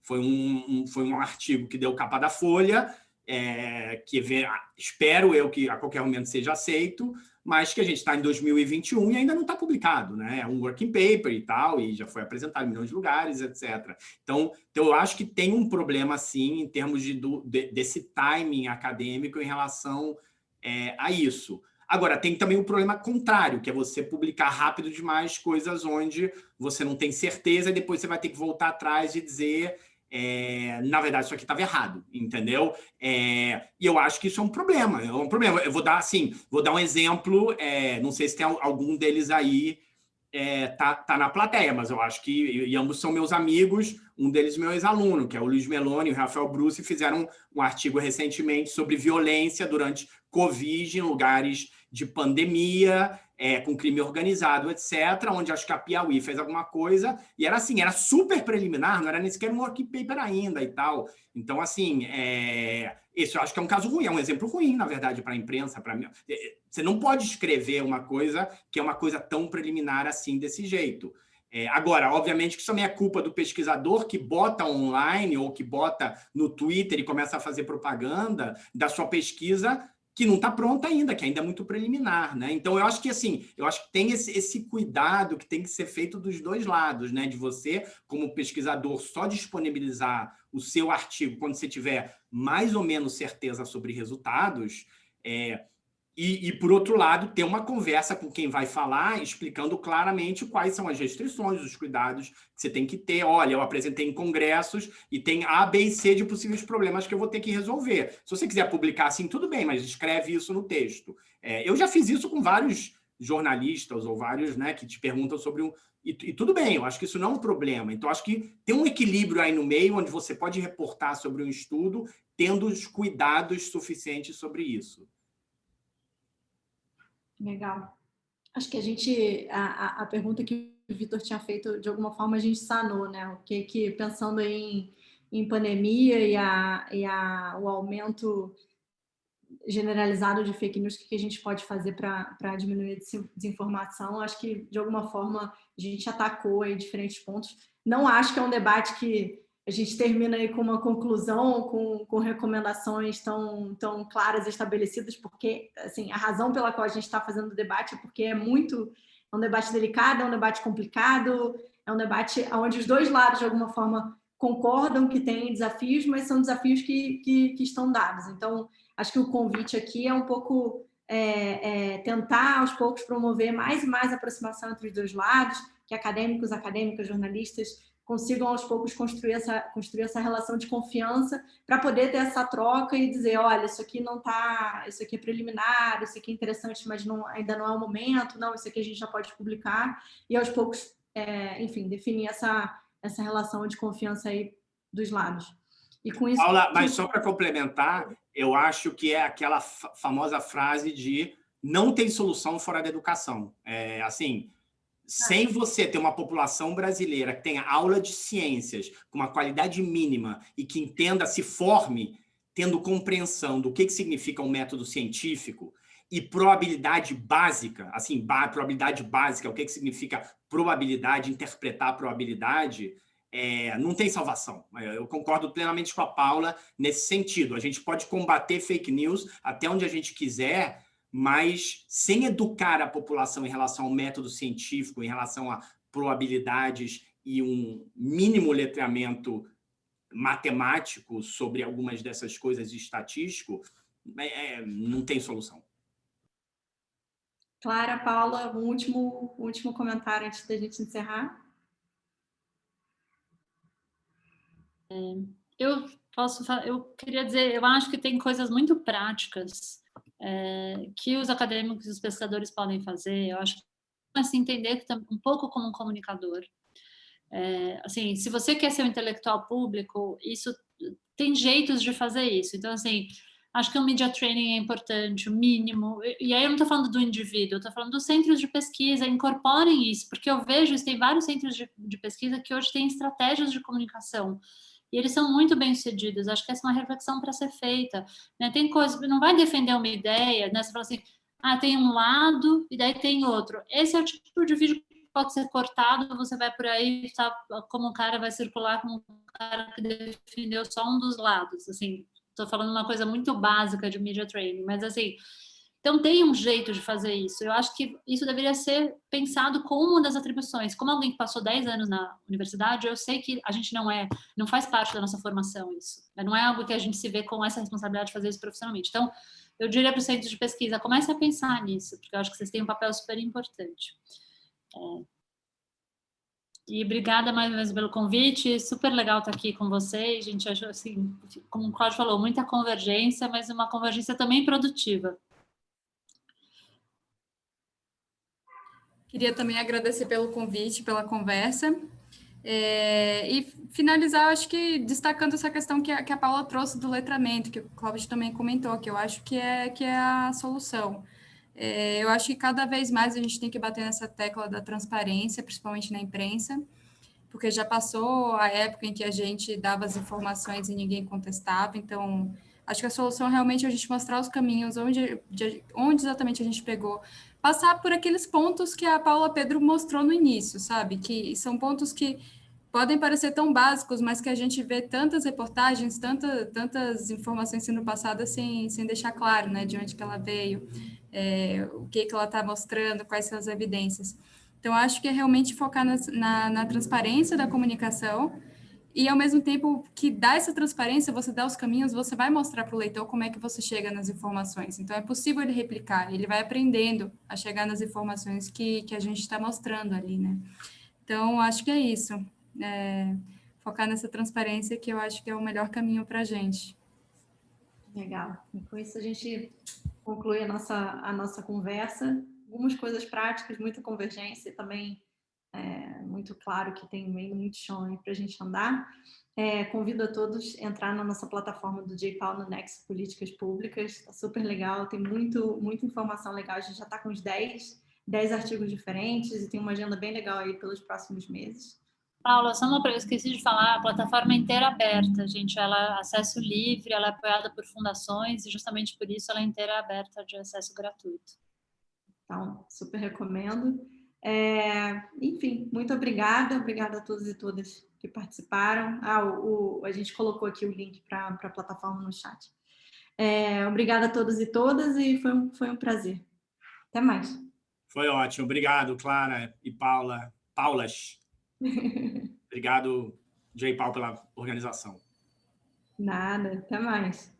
Foi um artigo que deu capa da Folha, que espero eu que a qualquer momento seja aceito, mas que a gente está em 2021 e ainda não está publicado, né? É um working paper e tal, e já foi apresentado em milhões de lugares, etc. Então eu acho que tem um problema, sim, em termos desse timing acadêmico em relação a isso. Agora, tem também o problema contrário, que é você publicar rápido demais coisas onde você não tem certeza e depois você vai ter que voltar atrás e dizer... na verdade, isso aqui estava errado, entendeu? E eu acho que isso é um problema. Eu vou dar um exemplo, não sei se tem algum deles aí tá na plateia, mas eu acho que ambos são meus amigos, um deles meu ex-aluno, que é o Luiz Meloni e o Rafael Bruce, fizeram um artigo recentemente sobre violência durante Covid em lugares de pandemia, com crime organizado, etc., onde acho que a Piauí fez alguma coisa, e era assim, era super preliminar, não era nem sequer um working paper ainda e tal. Então, assim, esse eu acho que é um caso ruim, é um exemplo ruim, na verdade, para a imprensa, para mim. Você não pode escrever uma coisa que é uma coisa tão preliminar assim, desse jeito. Agora, obviamente que isso também é culpa do pesquisador que bota online ou que bota no Twitter e começa a fazer propaganda da sua pesquisa que não está pronta ainda, que ainda é muito preliminar, né? Então, eu acho que tem esse cuidado que tem que ser feito dos dois lados, né? De você, como pesquisador, só disponibilizar o seu artigo quando você tiver mais ou menos certeza sobre resultados, e, por outro lado, ter uma conversa com quem vai falar, explicando claramente quais são as restrições, os cuidados que você tem que ter. Olha, eu apresentei em congressos e tem A, B e C de possíveis problemas que eu vou ter que resolver. Se você quiser publicar assim, tudo bem, mas escreve isso no texto. Eu já fiz isso com vários jornalistas ou vários, né, que te perguntam sobre E tudo bem, eu acho que isso não é um problema. Então, acho que tem um equilíbrio aí no meio, onde você pode reportar sobre um estudo, tendo os cuidados suficientes sobre isso. Legal. Acho que a pergunta que o Vitor tinha feito, de alguma forma, a gente sanou, né? O que pensando em pandemia e o aumento generalizado de fake news, o que a gente pode fazer para diminuir a desinformação? Acho que, de alguma forma, a gente atacou aí diferentes pontos. Não acho que é um debate que a gente termina aí com uma conclusão, com recomendações tão claras e estabelecidas, porque assim, a razão pela qual a gente está fazendo o debate é porque é um debate delicado, é um debate complicado, é um debate onde os dois lados, de alguma forma, concordam que tem desafios, mas são desafios que estão dados. Então, acho que o convite aqui é um pouco tentar, aos poucos, promover mais e mais aproximação entre os dois lados, que acadêmicos, acadêmicas, jornalistas consigam, aos poucos, construir essa relação de confiança para poder ter essa troca e dizer, olha, isso aqui não tá, isso aqui é preliminar, isso aqui é interessante, mas ainda não é o momento, não, isso aqui a gente já pode publicar, e aos poucos, enfim, definir essa relação de confiança aí dos lados. E com isso... Paula, mas só para complementar, eu acho que é aquela famosa frase de não tem solução fora da educação. Assim, sem você ter uma população brasileira que tenha aula de ciências com uma qualidade mínima e que entenda, se forme, tendo compreensão do que significa um método científico e probabilidade básica, assim, probabilidade básica, o que significa probabilidade, interpretar a probabilidade, não tem salvação. Eu concordo plenamente com a Paula nesse sentido. A gente pode combater fake news até onde a gente quiser, mas sem educar a população em relação ao método científico, em relação a probabilidades e um mínimo letramento matemático sobre algumas dessas coisas estatístico, não tem solução. Clara, Paula, um último comentário antes da gente encerrar. Eu queria dizer, eu acho que tem coisas muito práticas que os acadêmicos e os pesquisadores podem fazer. Eu acho que se entender um pouco como um comunicador. Assim, se você quer ser um intelectual público, isso tem jeitos de fazer isso. Então, assim, acho que o media training é importante, o mínimo. E aí eu não estou falando do indivíduo, eu estou falando dos centros de pesquisa, incorporem isso, porque eu vejo que tem vários centros de pesquisa que hoje têm estratégias de comunicação. E eles são muito bem-sucedidos. Acho que essa é uma reflexão para ser feita. Né? Tem coisa, não vai defender uma ideia, né? Você fala assim, tem um lado e daí tem outro. Esse é o tipo de vídeo que pode ser cortado, você vai por aí, tá, como um cara vai circular como um cara que defendeu só um dos lados. Assim, estou falando uma coisa muito básica de media training, mas assim... Então, tem um jeito de fazer isso. Eu acho que isso deveria ser pensado como uma das atribuições. Como alguém que passou 10 anos na universidade, eu sei que a gente não faz parte da nossa formação isso. Não é algo que a gente se vê com essa responsabilidade de fazer isso profissionalmente. Então, eu diria para os centros de pesquisa, comece a pensar nisso, porque eu acho que vocês têm um papel super importante. E obrigada mais uma vez pelo convite, super legal estar aqui com vocês. A gente achou, assim, como o Cláudio falou, muita convergência, mas uma convergência também produtiva. Queria também agradecer pelo convite, pela conversa. E finalizar, acho que destacando essa questão que a Paula trouxe do letramento, que o Cláudio também comentou, que eu acho que é a solução. Eu acho que cada vez mais a gente tem que bater nessa tecla da transparência, principalmente na imprensa, porque já passou a época em que a gente dava as informações e ninguém contestava, então acho que a solução realmente é a gente mostrar os caminhos, onde exatamente a gente pegou, passar por aqueles pontos que a Paula Pedro mostrou no início, sabe? Que são pontos que podem parecer tão básicos, mas que a gente vê tantas reportagens, tantas informações sendo passadas sem deixar claro, né? De onde que ela veio, o que ela está mostrando, quais são as evidências. Então, acho que é realmente focar na transparência da comunicação e, ao mesmo tempo que dá essa transparência, você dá os caminhos, você vai mostrar para o leitor como é que você chega nas informações. Então, é possível ele replicar, ele vai aprendendo a chegar nas informações que a gente está mostrando ali, né? Então, acho que é isso. Focar nessa transparência que eu acho que é o melhor caminho para a gente. Legal. E com isso a gente conclui a nossa conversa. Algumas coisas práticas, muita convergência e também muito claro que tem muito chão para a gente andar. Convido a todos a entrar na nossa plataforma do J-PAL no Nexo Políticas Públicas. Está super legal, tem muita informação legal. A gente já está com uns 10 artigos diferentes e tem uma agenda bem legal aí pelos próximos meses. Paula, eu esqueci de falar, a plataforma é inteira aberta, gente, ela é acesso livre, ela é apoiada por fundações e justamente por isso ela é inteira aberta de acesso gratuito. Então, super recomendo. Enfim, muito obrigada a todos e todas que participaram. A gente colocou aqui o link para a plataforma no chat. Obrigada a todos e todas, e foi um prazer. Até mais. Foi ótimo. Obrigado, Clara e Paula. Paulas. Obrigado, Jay e Paulo, pela organização. Nada, até mais.